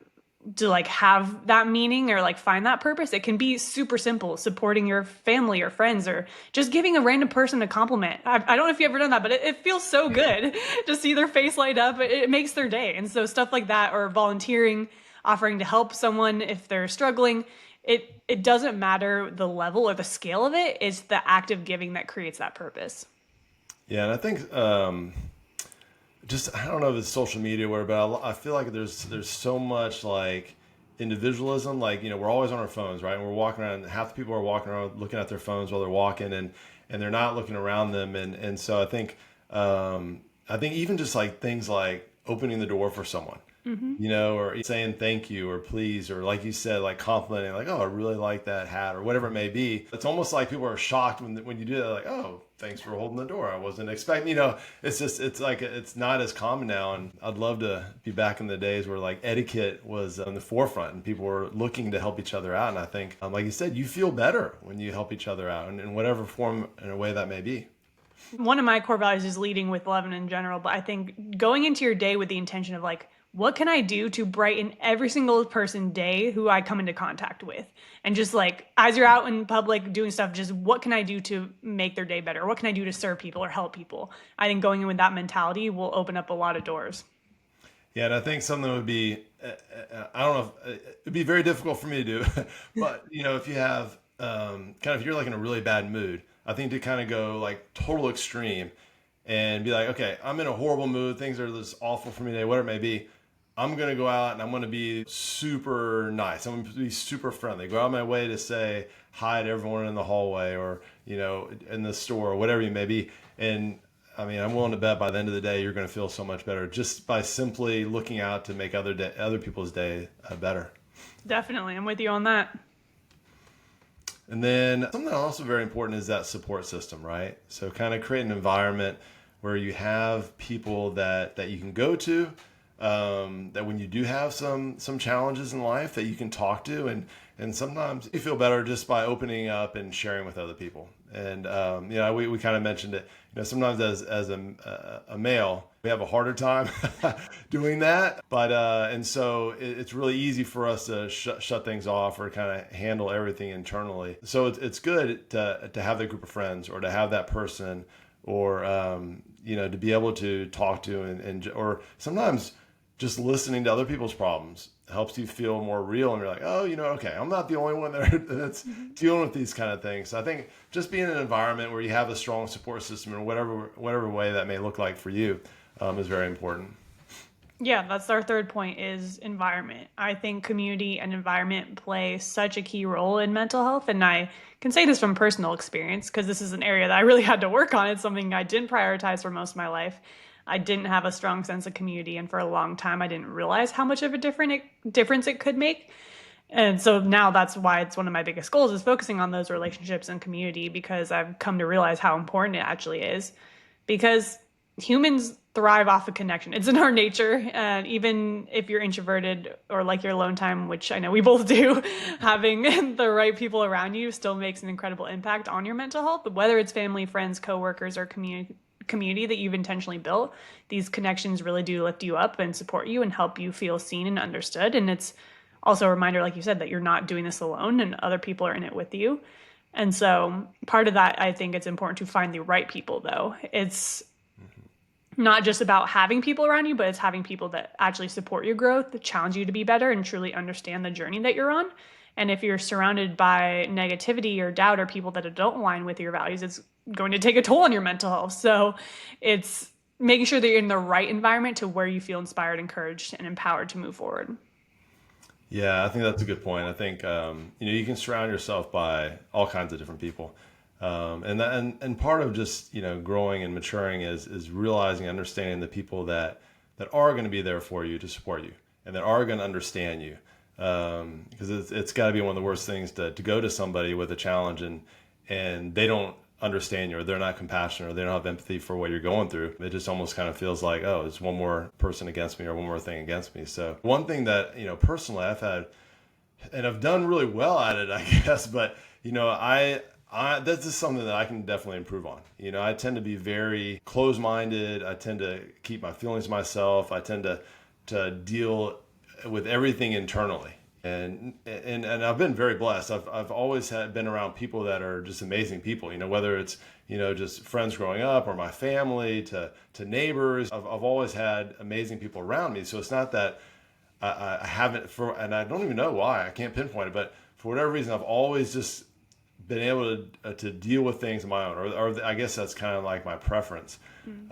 to like have that meaning or like find that purpose. It can be super simple, supporting your family or friends or just giving a random person a compliment. I don't know if you've ever done that, but it feels so good to see their face light up. It makes their day. And so stuff like that, or volunteering, offering to help someone if they're struggling, it doesn't matter the level or the scale of it. It's the act of giving that creates that purpose. Yeah, and I think just I don't know if it's social media or whatever, but I feel like there's so much like individualism. Like we're always on our phones, right? And we're walking around. Half the people are walking around looking at their phones while they're walking, and they're not looking around them. And so I think I think even just like things like opening the door for someone, Hmm. or saying thank you or please, or like you said, like complimenting, like, oh, I really like that hat or whatever it may be. It's almost like people are shocked when you do that, like, oh, thanks for holding the door. I wasn't expecting, it's just, it's like, it's not as common now. And I'd love to be back in the days where like etiquette was on the forefront and people were looking to help each other out. And I think, like you said, you feel better when you help each other out in whatever form and a way that may be. One of my core values is leading with love and in general, but I think going into your day with the intention of like, what can I do to brighten every single person day who I come into contact with? And just like as you're out in public doing stuff, just what can I do to make their day better? What can I do to serve people or help people? I think going in with that mentality will open up a lot of doors. Yeah, and I think something would be, I don't know, it'd be very difficult for me to do, but if you have kind of, if you're like in a really bad mood, I think to kind of go like total extreme and be like, okay, I'm in a horrible mood, things are just awful for me today, whatever it may be. I'm gonna go out and I'm gonna be super nice. I'm gonna be super friendly. Go out of my way to say hi to everyone in the hallway or in the store or whatever you may be. And I mean, I'm willing to bet by the end of the day, you're going to feel so much better just by simply looking out to make other people's day better. Definitely. I'm with you on that. And then something also very important is that support system, right? So kind of create an environment where you have people that you can go to, that when you do have some challenges in life that you can talk to, and sometimes you feel better just by opening up and sharing with other people. And we kind of mentioned it. Sometimes as a male, we have a harder time doing that. But and so it's really easy for us to shut things off or kind of handle everything internally. So it's good to have that group of friends or to have that person or to be able to talk to and or sometimes just listening to other people's problems helps you feel more real and you're like, oh, okay, I'm not the only one that's dealing with these kind of things. So I think just being in an environment where you have a strong support system in whatever way that may look like for you is very important. Yeah, that's our third point is environment. I think community and environment play such a key role in mental health. And I can say this from personal experience because this is an area that I really had to work on. It's something I didn't prioritize for most of my life. I didn't have a strong sense of community. And for a long time, I didn't realize how much of a difference it could make. And so now that's why it's one of my biggest goals is focusing on those relationships and community because I've come to realize how important it actually is. Because humans thrive off of connection. It's in our nature. And even if you're introverted or like your alone time, which I know we both do, having the right people around you still makes an incredible impact on your mental health. But whether it's family, friends, coworkers, or community that you've intentionally built, these connections really do lift you up and support you and help you feel seen and understood. And it's also a reminder, like you said, that you're not doing this alone and other people are in it with you. And so part of that, I think it's important to find the right people, though. It's not just about having people around you, but it's having people that actually support your growth, that challenge you to be better, and truly understand the journey that you're on. And if you're surrounded by negativity or doubt or people that don't align with your values, it's going to take a toll on your mental health. So it's making sure that you're in the right environment to where you feel inspired, encouraged, and empowered to move forward. Yeah, I think that's a good point. I think you can surround yourself by all kinds of different people, and part of just growing and maturing is realizing, understanding the people that are going to be there for you to support you and that are going to understand you, because it's got to be one of the worst things to go to somebody with a challenge and they don't understand you or they're not compassionate or they don't have empathy for what you're going through. It just almost kind of feels like, oh, it's one more person against me or one more thing against me. So one thing that personally I've had and I've done really well at it, I guess, but I that's just something that I can definitely improve on. I tend to be very closed-minded. I tend to keep my feelings to myself. I tend to deal with everything internally. And I've been very blessed. I've always been around people that are just amazing people. Whether it's just friends growing up or my family to neighbors. I've always had amazing people around me. So it's not that I haven't and I don't even know why. I can't pinpoint it, but for whatever reason, I've always just been able to deal with things on my own, or I guess that's kind of like my preference.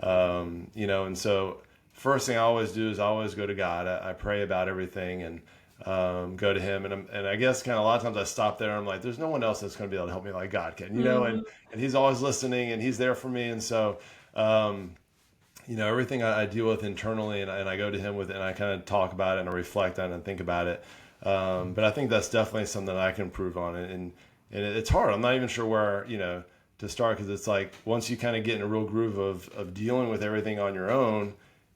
And so first thing I always do is I always go to God. I pray about everything and go to Him, and I guess kind of a lot of times I stop there. And I'm like, there's no one else that's going to be able to help me like God can, Mm-hmm. and He's always listening and He's there for me, and so. everything I deal with internally, and I go to him with it, and I kind of talk about it and I reflect on it and think about it. But I think that's definitely something I can improve on, and it's hard. I'm not even sure where to start, because it's like once you kind of get in a real groove of dealing with everything on your own,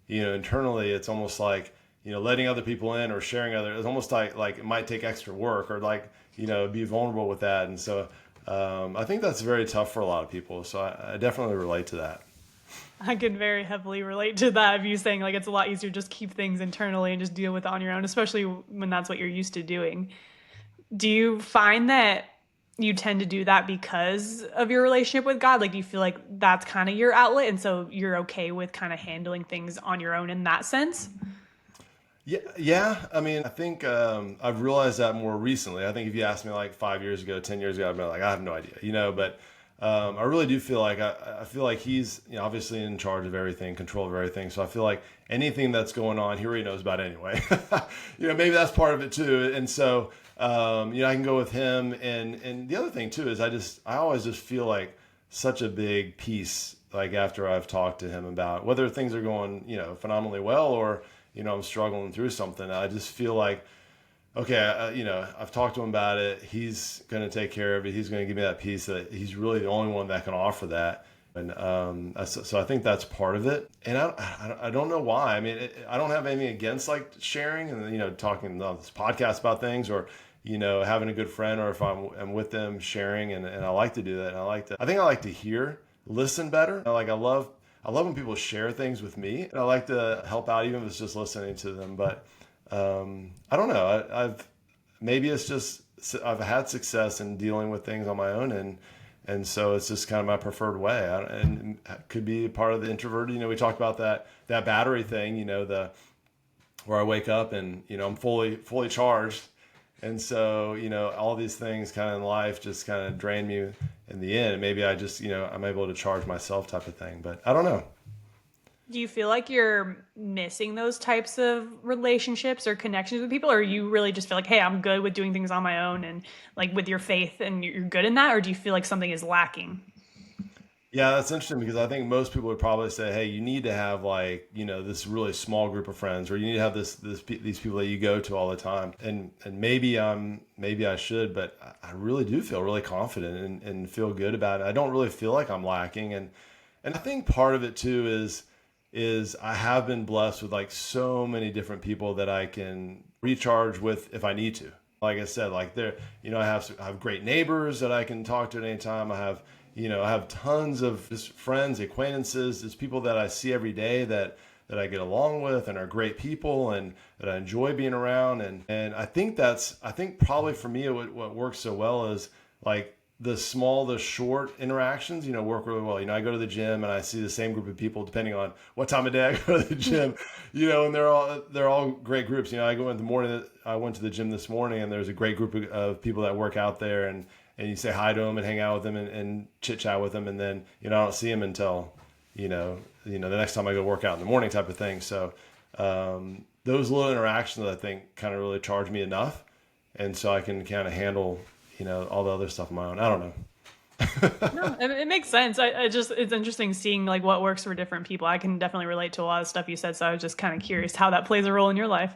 internally, it's almost like letting other people in or sharing other. It's almost like it might take extra work, or like be vulnerable with that, and so I think that's very tough for a lot of people. So I definitely relate to that. I can very heavily relate to that of you saying like it's a lot easier to just keep things internally and just deal with it on your own, especially when that's what you're used to doing. Do you find that you tend to do that because of your relationship with God? Like, do you feel like that's kind of your outlet, and so you're okay with kind of handling things on your own in that sense? Yeah, yeah. I mean, I think I've realized that more recently. I think if you asked me like 5 years ago, 10 years ago, I'd be like, I have no idea, But I really do feel like I feel like he's obviously in charge of everything, control of everything. So I feel like anything that's going on, he already knows about anyway. Maybe that's part of it too. And so I can go with him. And the other thing too is I always just feel like such a big piece, like after I've talked to him about whether things are going phenomenally well, or I'm struggling through something. I just feel like, okay, I've talked to him about it. He's going to take care of it. He's going to give me that piece, that he's really the only one that can offer that. And so I think that's part of it. And I don't know why. I mean, I don't have anything against like sharing and, talking on this podcast about things, or, having a good friend, or if I'm with them sharing, and I like to do that. And I think I like to listen better. I love when people share things with me, and I like to help out, even if it's just listening to them. But I don't know. Maybe it's just I've had success in dealing with things on my own, and so it's just kind of my preferred way. And it could be part of the introvert. We talked about that battery thing. The where I wake up and I'm fully charged, and so all these things kind of in life just kind of drain me in the end. And maybe I just I'm able to charge myself, type of thing. But I don't know. Do you feel like you're missing those types of relationships or connections with people, or you really just feel like, hey, I'm good with doing things on my own and like with your faith and you're good in that, or do you feel like something is lacking? Yeah, that's interesting, because I think most people would probably say, "Hey, you need to have like this really small group of friends, or you need to have these people that you go to all the time." And maybe I should, but I really do feel really confident and feel good about it. I don't really feel like I'm lacking, and I think part of it too is I have been blessed with like so many different people that I can recharge with if I need to. Like I said, like I have great neighbors that I can talk to at any time. I have tons of just friends, acquaintances, just people that I see every day that I get along with and are great people and that I enjoy being around. And I think probably for me, what works so well is like the short interactions, work really well. I go to the gym and I see the same group of people depending on what time of day I go to the gym, and they're all great groups. I go in the morning. I went to the gym this morning, and there's a great group of people that work out there, and you say hi to them and hang out with them and chit chat with them, and then I don't see them until the next time I go work out in the morning, type of thing. So those little interactions, I think, kind of really charge me enough, and so I can kind of handle all the other stuff on my own. I don't know. No, it makes sense. I just it's interesting seeing like what works for different people. I can definitely relate to a lot of stuff you said, so I was just kind of curious how that plays a role in your life.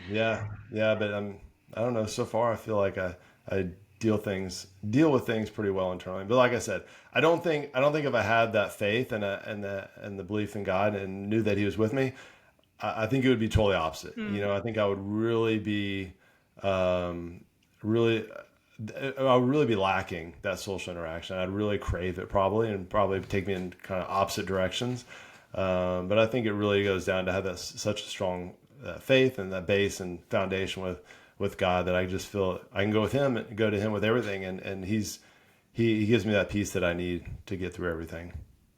Yeah, yeah, but I don't know. So far, I feel like I deal with things pretty well internally. But like I said, I don't think if I had that faith and the belief in God and knew that He was with me, I think it would be totally opposite. Hmm. I think I would really be um, really I would really be lacking that social interaction. I'd really crave it, probably, and probably take me in kind of opposite directions. But I think it really goes down to have such a strong faith and that base and foundation with God, that I just feel I can go with Him and go to Him with everything, and he gives me that peace that I need to get through everything.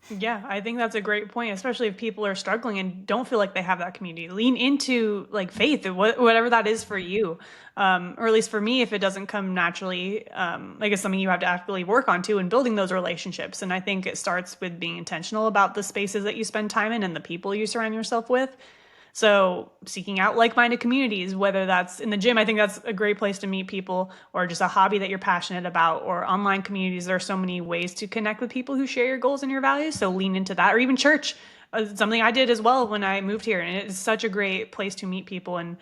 Yeah, I think that's a great point, especially if people are struggling and don't feel like they have that community. Lean into like faith, whatever that is for you, or at least for me, if it doesn't come naturally, like it's something you have to actively work on too, and building those relationships. And I think it starts with being intentional about the spaces that you spend time in and the people you surround yourself with. So seeking out like-minded communities, whether that's in the gym, I think that's a great place to meet people, or just a hobby that you're passionate about, or online communities. There are so many ways to connect with people who share your goals and your values. So lean into that, or even church. something I did as well when I moved here. And it's such a great place to meet people and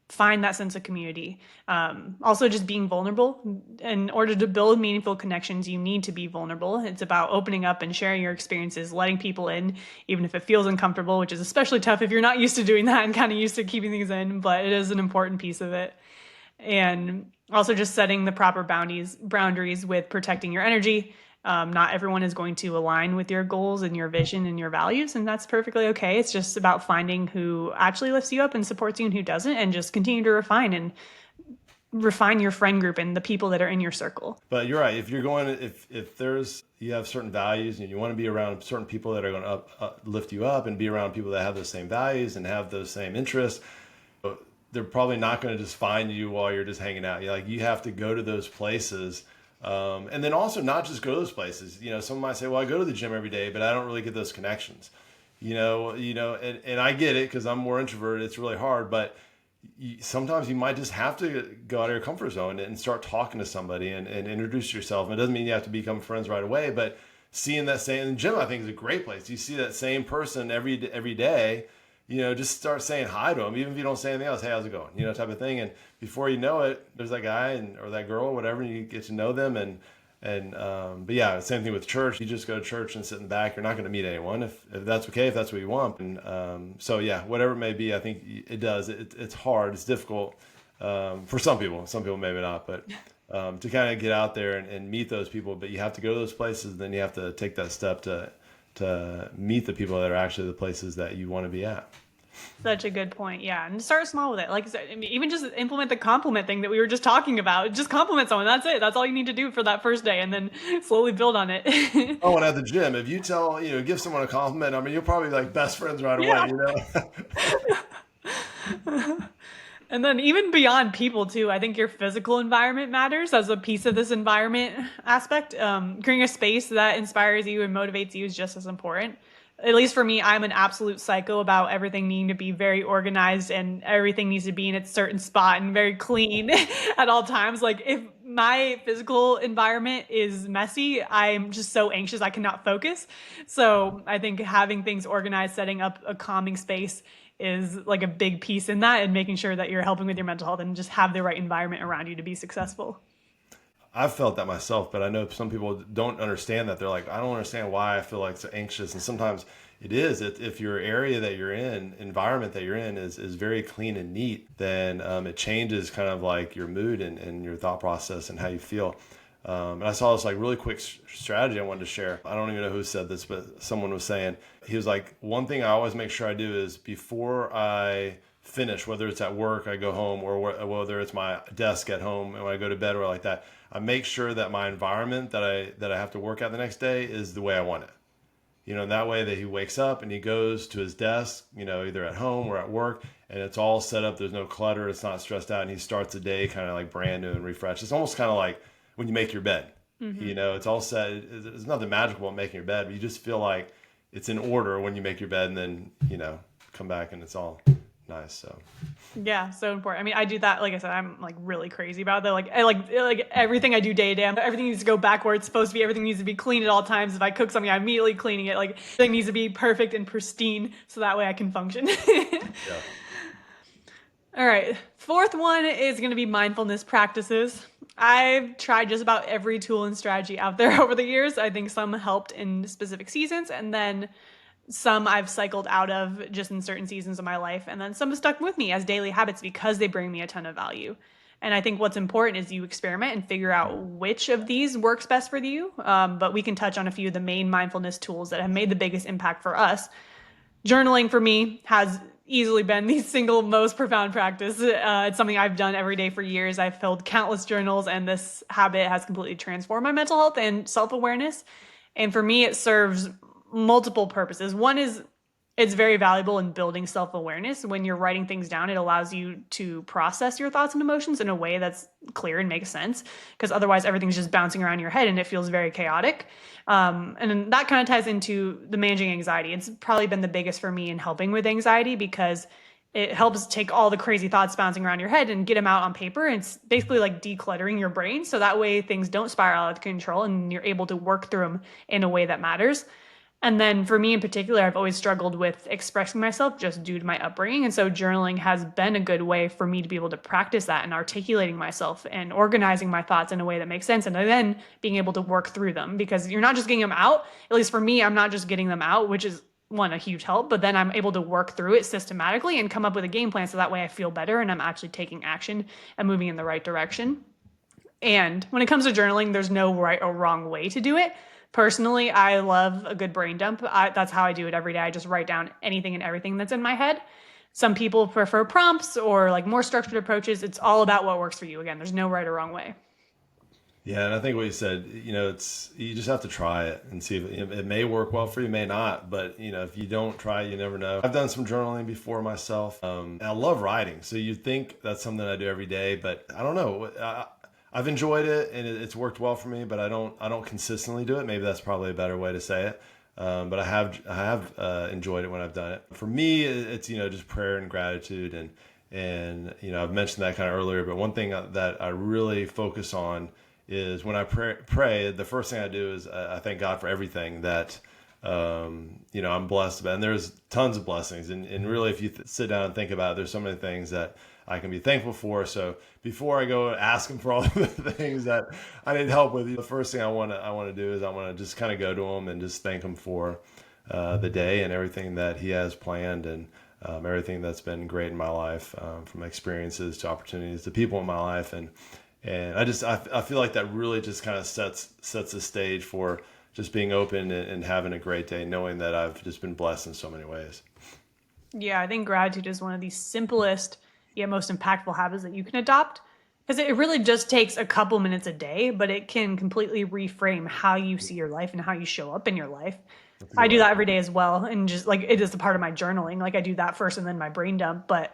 find that sense of community. Also, just being vulnerable. In order to build meaningful connections, you need to be vulnerable. It's about opening up and sharing your experiences, letting people in, even if it feels uncomfortable, which is especially tough if you're not used to doing that and kind of used to keeping things in, but it is an important piece of it. And also just setting the proper boundaries with protecting your energy. Not everyone is going to align with your goals and your vision and your values, and that's perfectly okay. It's just about finding who actually lifts you up and supports you and who doesn't, and just continue to refine your friend group and the people that are in your circle. But you're right. If you're going, if there's you have certain values and you want to be around certain people that are going to lift you up and be around people that have those same values and have those same interests, they're probably not going to just find you while you're just hanging out. You have to go to those places. And then also not just go to those places. Someone might say, well, I go to the gym every day, but I don't really get those connections. And I get it because I'm more introverted. It's really hard, but sometimes you might just have to go out of your comfort zone and start talking to somebody and introduce yourself. And it doesn't mean you have to become friends right away, but seeing that same gym, I think, is a great place. You see that same person every day, just start saying hi to them, even if you don't say anything else. Hey, how's it going? Type of thing. And before you know it, there's that guy or that girl, whatever, and you get to know them. But yeah, same thing with church. You just go to church and sit in the back. You're not going to meet anyone if that's okay, if that's what you want. And so yeah, whatever it may be, I think it does. It's hard. It's difficult for some people. Some people maybe not, but to kind of get out there and meet those people. But you have to go to those places. And then you have to take that step to meet the people that are actually the places that you want to be at. Such a good point. Yeah. And start small with it. Like I said, I mean, even just implement the compliment thing that we were just talking about. Just compliment someone. That's it. That's all you need to do for that first day, and then slowly build on it. Oh, and at the gym, if you give someone a compliment, I mean, you'll probably be like best friends right Yeah. away. And then even beyond people too, I think your physical environment matters as a piece of this environment aspect. Creating a space that inspires you and motivates you is just as important. At least for me, I'm an absolute psycho about everything needing to be very organized and everything needs to be in its certain spot and very clean at all times. Like if my physical environment is messy, I'm just so anxious I cannot focus. So I think having things organized, setting up a calming space is like a big piece in that, and making sure that you're helping with your mental health and just have the right environment around you to be successful. I've felt that myself, but I know some people don't understand that. They're like, I don't understand why I feel like so anxious. And sometimes it is. If your area that you're in, environment that you're in is very clean and neat, then it changes kind of like your mood and your thought process and how you feel. And I saw this like really quick strategy I wanted to share. I don't even know who said this, but someone was saying, he was like, one thing I always make sure I do is before I finish, whether it's at work, I go home, or whether it's my desk at home and when I go to bed or like that, I make sure that my environment that I have to work at the next day is the way I want it. And that way that he wakes up and he goes to his desk, either at home or at work, and it's all set up. There's no clutter. It's not stressed out. And he starts the day kind of like brand new and refreshed. It's almost kind of like when you make your bed, it's all set. There's nothing magical about making your bed, but you just feel like it's in order when you make your bed and then, come back and it's all nice. So Yeah, so important. I mean, I do that. Like I said, I'm like really crazy about that. Like, like everything I do day to day. Everything needs to go back where it's supposed to be. Everything needs to be clean at all times. If I cook something, I'm immediately cleaning it. Like everything needs to be perfect and pristine, so that way I can function. yeah. All right, fourth one is going to be mindfulness practices. I've tried just about every tool and strategy out there over the years. I think some helped in specific seasons, and then some I've cycled out of just in certain seasons of my life, and then some have stuck with me as daily habits because they bring me a ton of value. And I think what's important is you experiment and figure out which of these works best for you. But we can touch on a few of the main mindfulness tools that have made the biggest impact for us. Journaling for me has easily been the single most profound practice. It's something I've done every day for years. I've filled countless journals, and this habit has completely transformed my mental health and self-awareness. And for me, it serves multiple purposes. One is it's very valuable in building self-awareness. When you're writing things down, it allows you to process your thoughts and emotions in a way that's clear and makes sense, because otherwise everything's just bouncing around your head and it feels very chaotic. And that kind of ties into the managing anxiety. It's probably been the biggest for me in helping with anxiety, because it helps take all the crazy thoughts bouncing around your head and get them out on paper. And it's basically like decluttering your brain, so that way things don't spiral out of control and you're able to work through them in a way that matters. And then for me in particular, I've always struggled with expressing myself just due to my upbringing. And so journaling has been a good way for me to be able to practice that and articulating myself and organizing my thoughts in a way that makes sense. And then being able to work through them because you're not just getting them out. At least for me, I'm not just getting them out, which is one, a huge help, but then I'm able to work through it systematically and come up with a game plan so that way I feel better and I'm actually taking action and moving in the right direction. And when it comes to journaling, there's no right or wrong way to do it. Personally, I love a good brain dump. That's how I do it every day. I just write down anything and everything that's in my head. Some people prefer prompts or like more structured approaches. It's all about what works for you. Again, there's no right or wrong way. Yeah, and I think what you said, it's you just have to try it and see if it may work well for you, may not. But if you don't try it, you never know. I've done some journaling before myself. And I love writing, so you'd think that's something I do every day, but I don't know. I've enjoyed it, and it's worked well for me. But I don't consistently do it. Maybe that's probably a better way to say it. But I have enjoyed it when I've done it. For me, it's just prayer and gratitude, and I've mentioned that kind of earlier. But one thing that I really focus on is when I pray, the first thing I do is I thank God for everything that I'm blessed about. And there's tons of blessings, and really, if you sit down and think about it, there's so many things that I can be thankful for. So before I go ask Him for all the things that I need help with, the first thing I want to do is I want to just kind of go to Him and just thank Him for the day and everything that He has planned, and everything that's been great in my life, from experiences to opportunities to people in my life. And I feel like that really just kind of sets the stage for just being open and having a great day, knowing that I've just been blessed in so many ways. Yeah, I think gratitude is one of the simplest yet most impactful habits that you can adopt because it really just takes a couple minutes a day, but it can completely reframe how you see your life and how you show up in your life. That's a I good do way. that every day as well. And just like it is a part of my journaling. Like I do that first and then my brain dump. But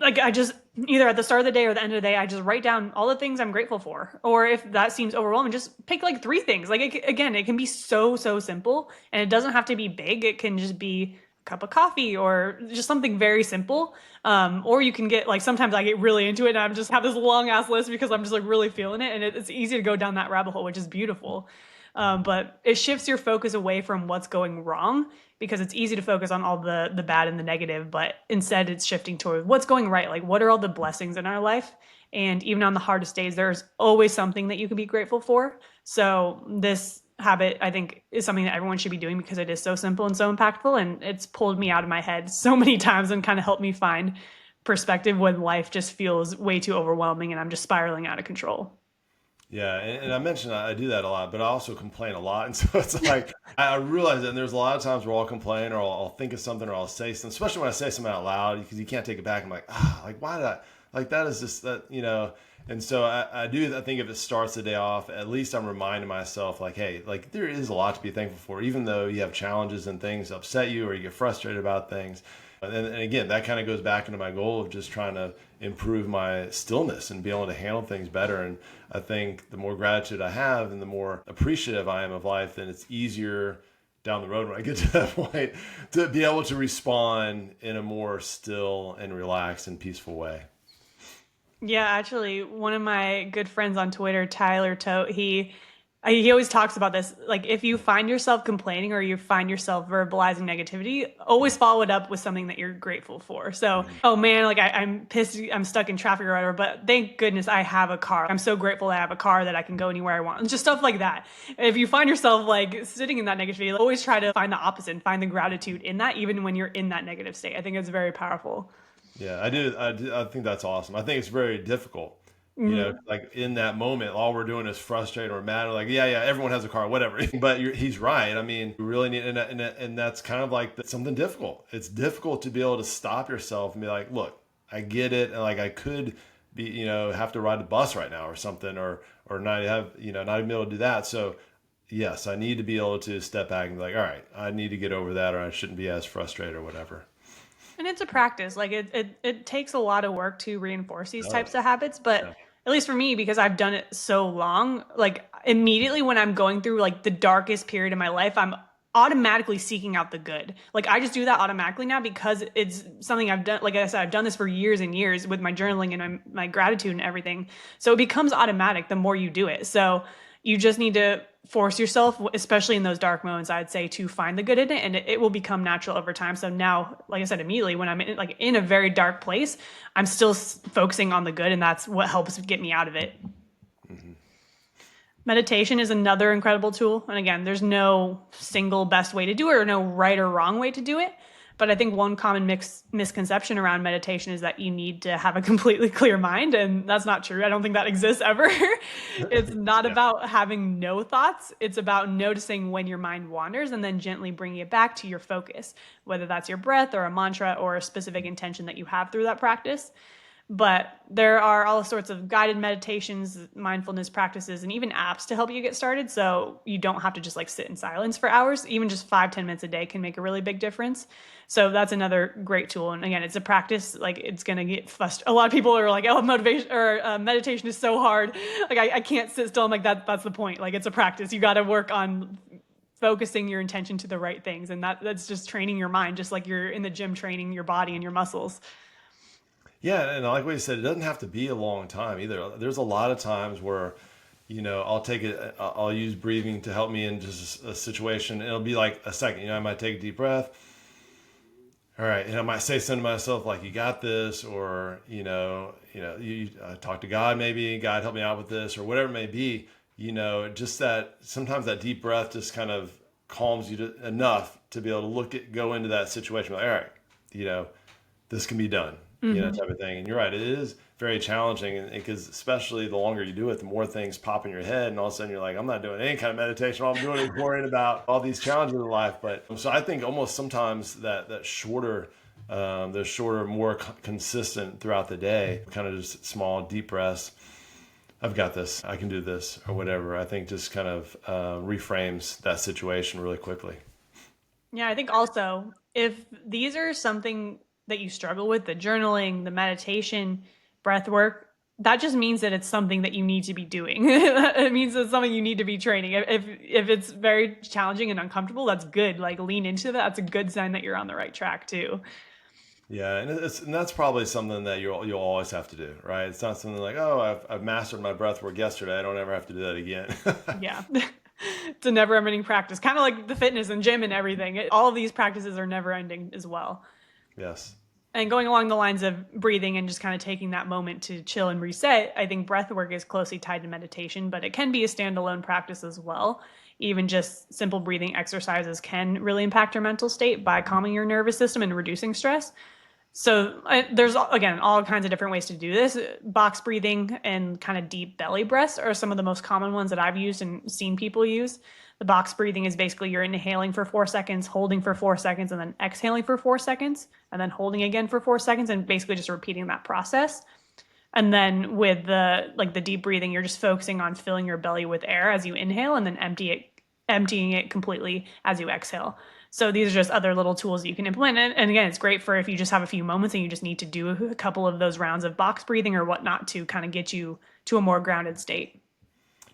like I just either at the start of the day or the end of the day, I just write down all the things I'm grateful for. Or if that seems overwhelming, just pick like three things. Like again, it can be so simple, and it doesn't have to be big. It can just be a cup of coffee or just something very simple. Or you can get like sometimes I get really into it and I'm just have this long ass list because I'm just like really feeling it, and it's easy to go down that rabbit hole, which is beautiful. But it shifts your focus away from what's going wrong because it's easy to focus on all the bad and the negative, but instead it's shifting toward what's going right. Like what are all the blessings in our life? And even on the hardest days, there's always something that you can be grateful for. So this habit, I think, is something that everyone should be doing because it is so simple and so impactful. And it's pulled me out of my head so many times and kind of helped me find perspective when life just feels way too overwhelming and I'm just spiraling out of control. Yeah, and I mentioned I do that a lot, but I also complain a lot, and so it's like I realize that. And there's a lot of times where I'll complain, or I'll think of something, or I'll say something, especially when I say something out loud, because you can't take it back. I'm like, like why did I like that? Is just that. And so I do. I think if it starts the day off, at least I'm reminding myself, like, hey, like there is a lot to be thankful for, even though you have challenges and things upset you, or you get frustrated about things. And again, that kind of goes back into my goal of just trying to improve my stillness and be able to handle things better. And I think the more gratitude I have and the more appreciative I am of life, then it's easier down the road when I get to that point to be able to respond in a more still and relaxed and peaceful way. Yeah, actually, one of my good friends on Twitter, Tyler Tote, he always talks about this. Like, if you find yourself complaining or you find yourself verbalizing negativity, always follow it up with something that you're grateful for. So, Mhm. oh man, like I'm pissed, I'm stuck in traffic or whatever, but thank goodness I have a car. I'm so grateful I have a car that I can go anywhere I want. Just stuff like that. If you find yourself like sitting in that negativity, always try to find the opposite and find the gratitude in that, even when you're in that negative state. I think it's very powerful. Yeah, I do. I think that's awesome. I think it's very difficult. Mhm. Like in that moment, all we're doing is frustrated or mad. Or like, yeah, everyone has a car, whatever. But he's right. I mean, you really need, and that's kind of like something difficult. It's difficult to be able to stop yourself and be like, look, I get it, and like I could be, have to ride the bus right now or something, or not have, not even be able to do that. So yes, I need to be able to step back and be like, all right, I need to get over that, or I shouldn't be as frustrated or whatever. And it's a practice. Like it takes a lot of work to reinforce It these types does. of habits, but Yeah. at least for me, because I've done it so long, like immediately when I'm going through like the darkest period of my life, I'm automatically seeking out the good. Like I just do that automatically now because it's something I've done. Like I said, I've done this for years and years with my journaling and my gratitude and everything. So it becomes automatic the more you do it. So You just need to force yourself, especially in those dark moments, I'd say, to find the good in it, and it will become natural over time. So now, like I said, immediately when I'm in a very dark place, I'm still focusing on the good, and that's what helps get me out of it. Hmm. Meditation is another incredible tool. And again, there's no single best way to do it or no right or wrong way to do it. But I think one common misconception around meditation is that you need to have a completely clear mind. And that's not true. I don't think that exists ever. It's not Yeah. about having no thoughts. It's about noticing when your mind wanders and then gently bringing it back to your focus, whether that's your breath or a mantra or a specific intention that you have through that practice. But there are all sorts of guided meditations, mindfulness practices, and even apps to help you get started. So you don't have to just like sit in silence for hours. Even just 5, 10 minutes a day can make a really big difference. So that's another great tool. And again, it's a practice. Like it's gonna get frustrated. A lot of people are like, "Oh, motivation or meditation is so hard. Like I can't sit still." I'm like, That's the point. Like it's a practice. You got to work on focusing your intention to the right things, and that's just training your mind, just like you're in the gym training your body and your muscles. Yeah, and like what you said, it doesn't have to be a long time either. There's a lot of times where, I'll take it, I'll use breathing to help me in just a situation. It'll be like a second, I might take a deep breath. All right, and I might say something to myself like, "You got this," or you talk to God, maybe God help me out with this, or whatever it may be. Just that sometimes that deep breath just kind of calms you enough to be able to go into that situation. Like, all right, you know, this can be done, Mm-hmm. type of thing. And you're right, it is very challenging, and because especially the longer you do it, the more things pop in your head, and all of a sudden you're like, I'm not doing any kind of meditation. All I'm doing is worrying about all these challenges in life. But so I think almost sometimes that shorter. They're shorter, more consistent throughout the day, kind of just small, deep breaths. I've got this. I can do this, or whatever. I think just kind of reframes that situation really quickly. Yeah, I think also if these are something that you struggle with, the journaling, the meditation, breath work, that just means that it's something that you need to be doing. It means it's something you need to be training. If it's very challenging and uncomfortable, that's good. Like lean into that. That's a good sign that you're on the right track too. Yeah, and that's probably something that you'll always have to do, right? It's not something like, oh, I've mastered my breath work yesterday. I don't ever have to do that again. Yeah. It's a never ending practice, kind of like the fitness and gym and everything. All of these practices are never ending as well. Yes. And going along the lines of breathing and just kind of taking that moment to chill and reset, I think breath work is closely tied to meditation, but it can be a standalone practice as well. Even just simple breathing exercises can really impact your mental state by calming your nervous system and reducing stress. So there's again all kinds of different ways to do this. Box breathing and kind of deep belly breaths are some of the most common ones that I've used and seen people use. The box breathing is basically you're inhaling for 4 seconds, holding for 4 seconds, and then exhaling for 4 seconds, and then holding again for 4 seconds, and basically just repeating that process. And then with the deep breathing, you're just focusing on filling your belly with air as you inhale, and then emptying it completely as you exhale. So these are just other little tools that you can implement. And again, it's great for if you just have a few moments and you just need to do a couple of those rounds of box breathing or whatnot to kind of get you to a more grounded state.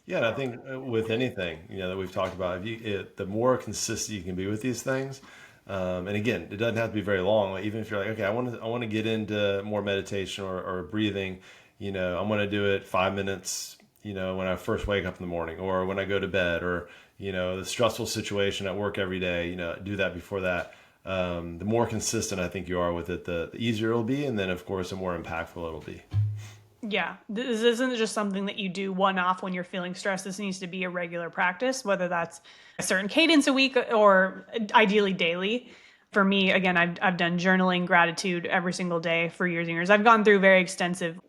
Yeah, and I think with anything that we've talked about, the more consistent you can be with these things, and again, it doesn't have to be very long. Like, even if you're like, okay, I want to get into more meditation or breathing, I'm going to do it 5 minutes, when I first wake up in the morning, or when I go to bed, or the stressful situation at work every day, do that before that. The more consistent I think you are with it, the easier it'll be, and then of course, the more impactful it'll be. Yeah, this isn't just something that you do one off when you're feeling stressed. This needs to be a regular practice, whether that's a certain cadence a week or ideally daily. For me, again, I've done journaling, gratitude every single day for years and years. I've gone through very extensive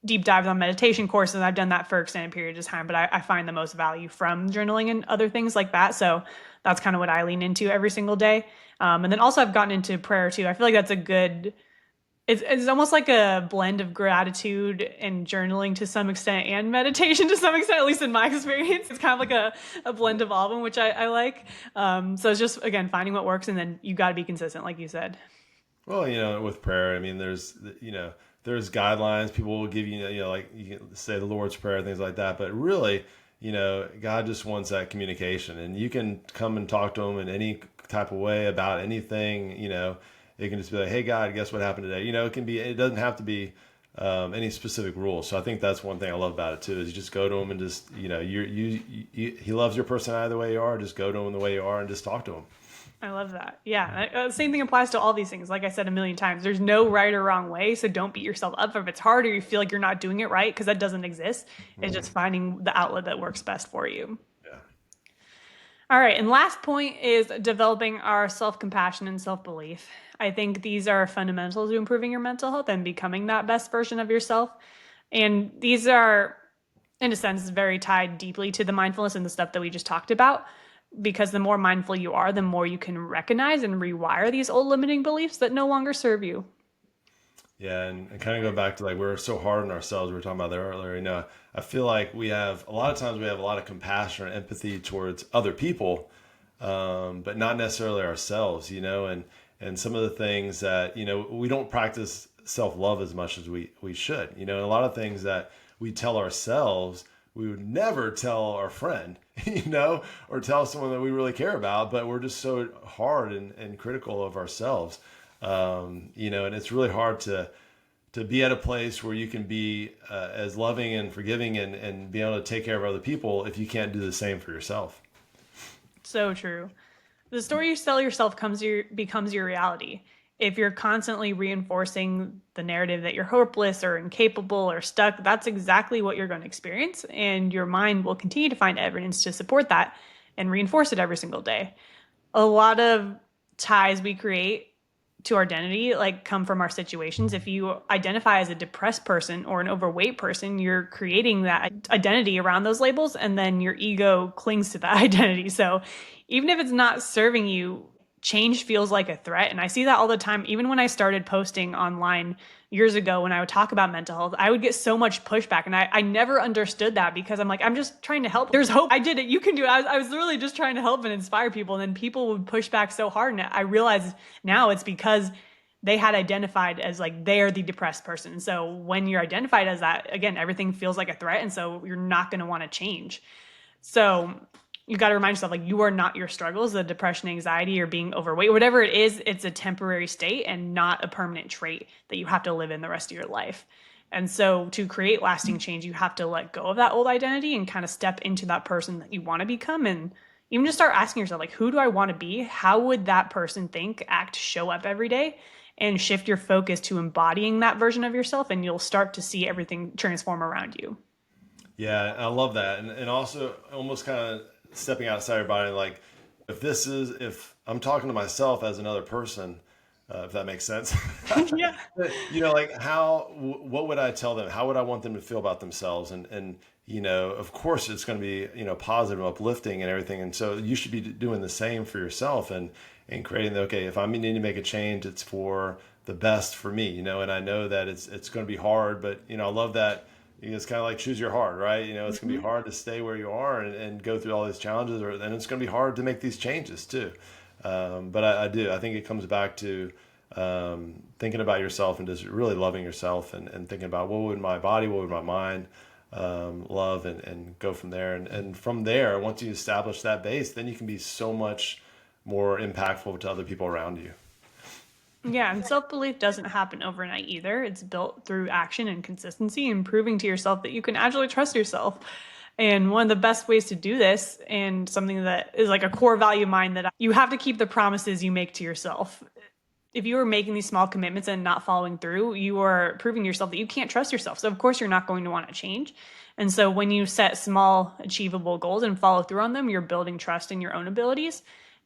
deep dives on meditation courses. I've done that for extended periods of time, but I find the most value from journaling and other things like that. So that's kind of what I lean into every single day. And then also I've gotten into prayer too. I feel like that's a good it's almost like a blend of gratitude and journaling to some extent and meditation to some extent, at least in my experience. It's kind of like a blend of all of them, which I like. So it's just, again, finding what works and then you got to be consistent, like you said. Well, with prayer, I mean, there's guidelines. People will give you, like you can say the Lord's Prayer, things like that. But really, God just wants that communication, and you can come and talk to Him in any type of way about anything. It can just be like, "Hey, God, guess what happened today?" It can be. It doesn't have to be any specific rules. So I think that's one thing I love about it too, is you just go to him and just, he loves your personality the way you are. Just go to him the way you are and just talk to him. I love that. Yeah. Same thing applies to all these things. Like I said a million times, there's no right or wrong way. So don't beat yourself up if it's hard or you feel like you're not doing it right, because that doesn't exist. It's just Hmm. finding the outlet that works best for you. Yeah. All right. And last point is developing our self compassion and self belief. I think these are fundamental to improving your mental health and becoming that best version of yourself. And these are, in a sense, very tied deeply to the mindfulness and the stuff that we just talked about. Because the more mindful you are, the more you can recognize and rewire these old limiting beliefs that no longer serve you. Yeah, and kind of go back to like we're so hard on ourselves. We were talking about that earlier. I feel like we have a lot of times we have a lot of compassion or empathy towards other people, but not necessarily ourselves. And some of the things that we don't practice self love as much as we should. And a lot of things that we tell ourselves we would never tell our friend, or tell someone that we really care about, but we're just so hard and critical of ourselves. And it's really hard to be at a place where you can be as loving and forgiving and be able to take care of other people if you can't do the same for yourself. So true. The story you tell yourself becomes your reality. If you're constantly reinforcing the narrative that you're hopeless or incapable or stuck, that's exactly what you're going to experience. And your mind will continue to find evidence to support that and reinforce it every single day. A lot of ties we create to our identity like come from our situations. If you identify as a depressed person or an overweight person, you're creating that identity around those labels, and then your ego clings to that identity. So even if it's not serving you, change feels like a threat. And I see that all the time. Even when I started posting online years ago, when I would talk about mental health, I would get so much pushback. And I never understood that, because I'm like, I'm just trying to help. There's hope. I did it. You can do it. I was literally just trying to help and inspire people. And then people would push back so hard. And I realized now it's because they had identified as like they're the depressed person. So when you're identified as that, again, everything feels like a threat. And so you're not going to want to change. So you got to remind yourself, like, you are not your struggles, the depression, anxiety, or being overweight, whatever it is, it's a temporary state and not a permanent trait that you have to live in the rest of your life. And so to create lasting change, you have to let go of that old identity and kind of step into that person that you want to become. And even just start asking yourself, like, who do I want to be? How would that person think, act, show up every day? And shift your focus to embodying that version of yourself, and you'll start to see everything transform around you. Yeah, I love that, and also almost kind of stepping outside your body, like if I'm talking to myself as another person, if that makes sense. Yeah. Like what would I tell them? How would I want them to feel about themselves? And of course, it's going to be positive, uplifting, and everything. And so you should be doing the same for yourself and creating the okay. If I need to make a change, it's for the best for me. And I know that it's going to be hard, but I love that. It's kind of like choose your heart, right? It's going to be Mm-hmm. hard to stay where you are and go through all these challenges, and it's going to be hard to make these changes too. But I do. I think it comes back to thinking about yourself and just really loving yourself and thinking about what would my body, what would my mind love, and go from there. And from there, once you establish that base, then you can be so much more impactful to other people around you. Yeah, and self belief doesn't happen overnight either. It's built through action and consistency and proving to yourself that you can actually trust yourself. And one of the best ways to do this, and something that is like a core value of mine, you have to keep the promises you make to yourself. If you are making these small commitments and not following through, you are proving to yourself that you can't trust yourself. So, of course, you're not going to want to change. And so, when you set small, achievable goals and follow through on them, you're building trust in your own abilities.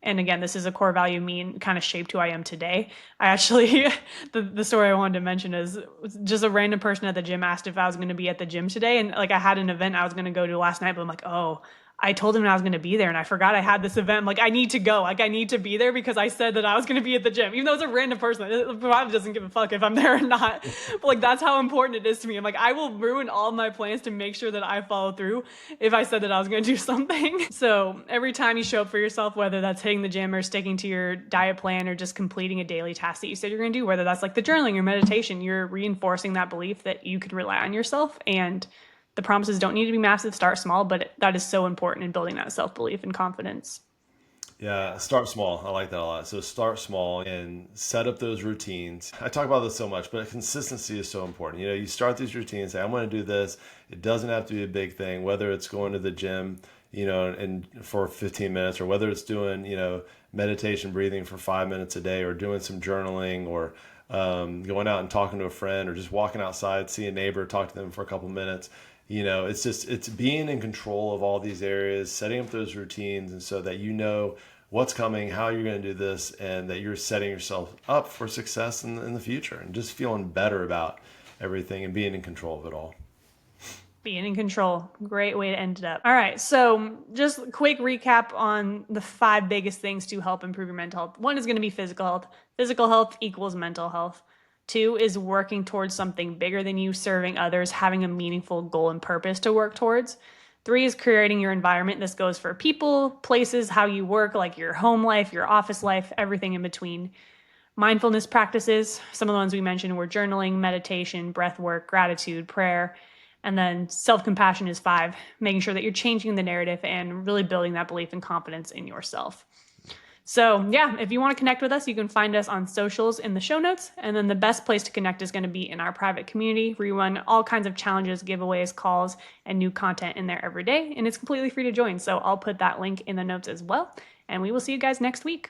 And again, this is a core value of me and kind of shaped who I am today. I actually, the story I wanted to mention is just a random person at the gym asked if I was going to be at the gym today. And like I had an event I was going to go to last night, but I'm like, oh, I told him I was going to be there and I forgot I had this event. I'm like, I need to go. Like, I need to be there because I said that I was going to be at the gym, even though it's a random person. It probably doesn't give a fuck if I'm there or not. But like, that's how important it is to me. I'm like, I will ruin all my plans to make sure that I follow through if I said that I was going to do something. So every time you show up for yourself, whether that's hitting the gym or sticking to your diet plan or just completing a daily task that you said you're going to do, whether that's like the journaling or meditation, you're reinforcing that belief that you can rely on yourself. And the promises don't need to be massive, start small, but that is so important in building that self belief and confidence. Yeah, start small. I like that a lot. So start small and set up those routines. I talk about this so much, but consistency is so important. You start these routines, say, I'm going to do this. It doesn't have to be a big thing, whether it's going to the gym, and for 15 minutes, or whether it's doing, meditation, breathing for 5 minutes a day, or doing some journaling, or going out and talking to a friend, or just walking outside, see a neighbor, talk to them for a couple minutes. It's being in control of all these areas, setting up those routines, and so that what's coming, how you're going to do this, and that you're setting yourself up for success in the future, and just feeling better about everything and being in control of it all. Being in control. Great way to end it up. All right. So, just a quick recap on the 5 biggest things to help improve your mental health. 1 is going to be physical health. Physical health equals mental health. 2 is working towards something bigger than you, serving others, having a meaningful goal and purpose to work towards. 3 is creating your environment. This goes for people, places, how you work, like your home life, your office life, everything in between. Mindfulness practices, some of the ones we mentioned were journaling, meditation, breath work, gratitude, prayer. And then self compassion is 5, making sure that you're changing the narrative and really building that belief and confidence in yourself. So, yeah, if you want to connect with us, you can find us on socials in the show notes. And then the best place to connect is going to be in our private community where we run all kinds of challenges, giveaways, calls, and new content in there every day. And it's completely free to join. So, I'll put that link in the notes as well. And we will see you guys next week.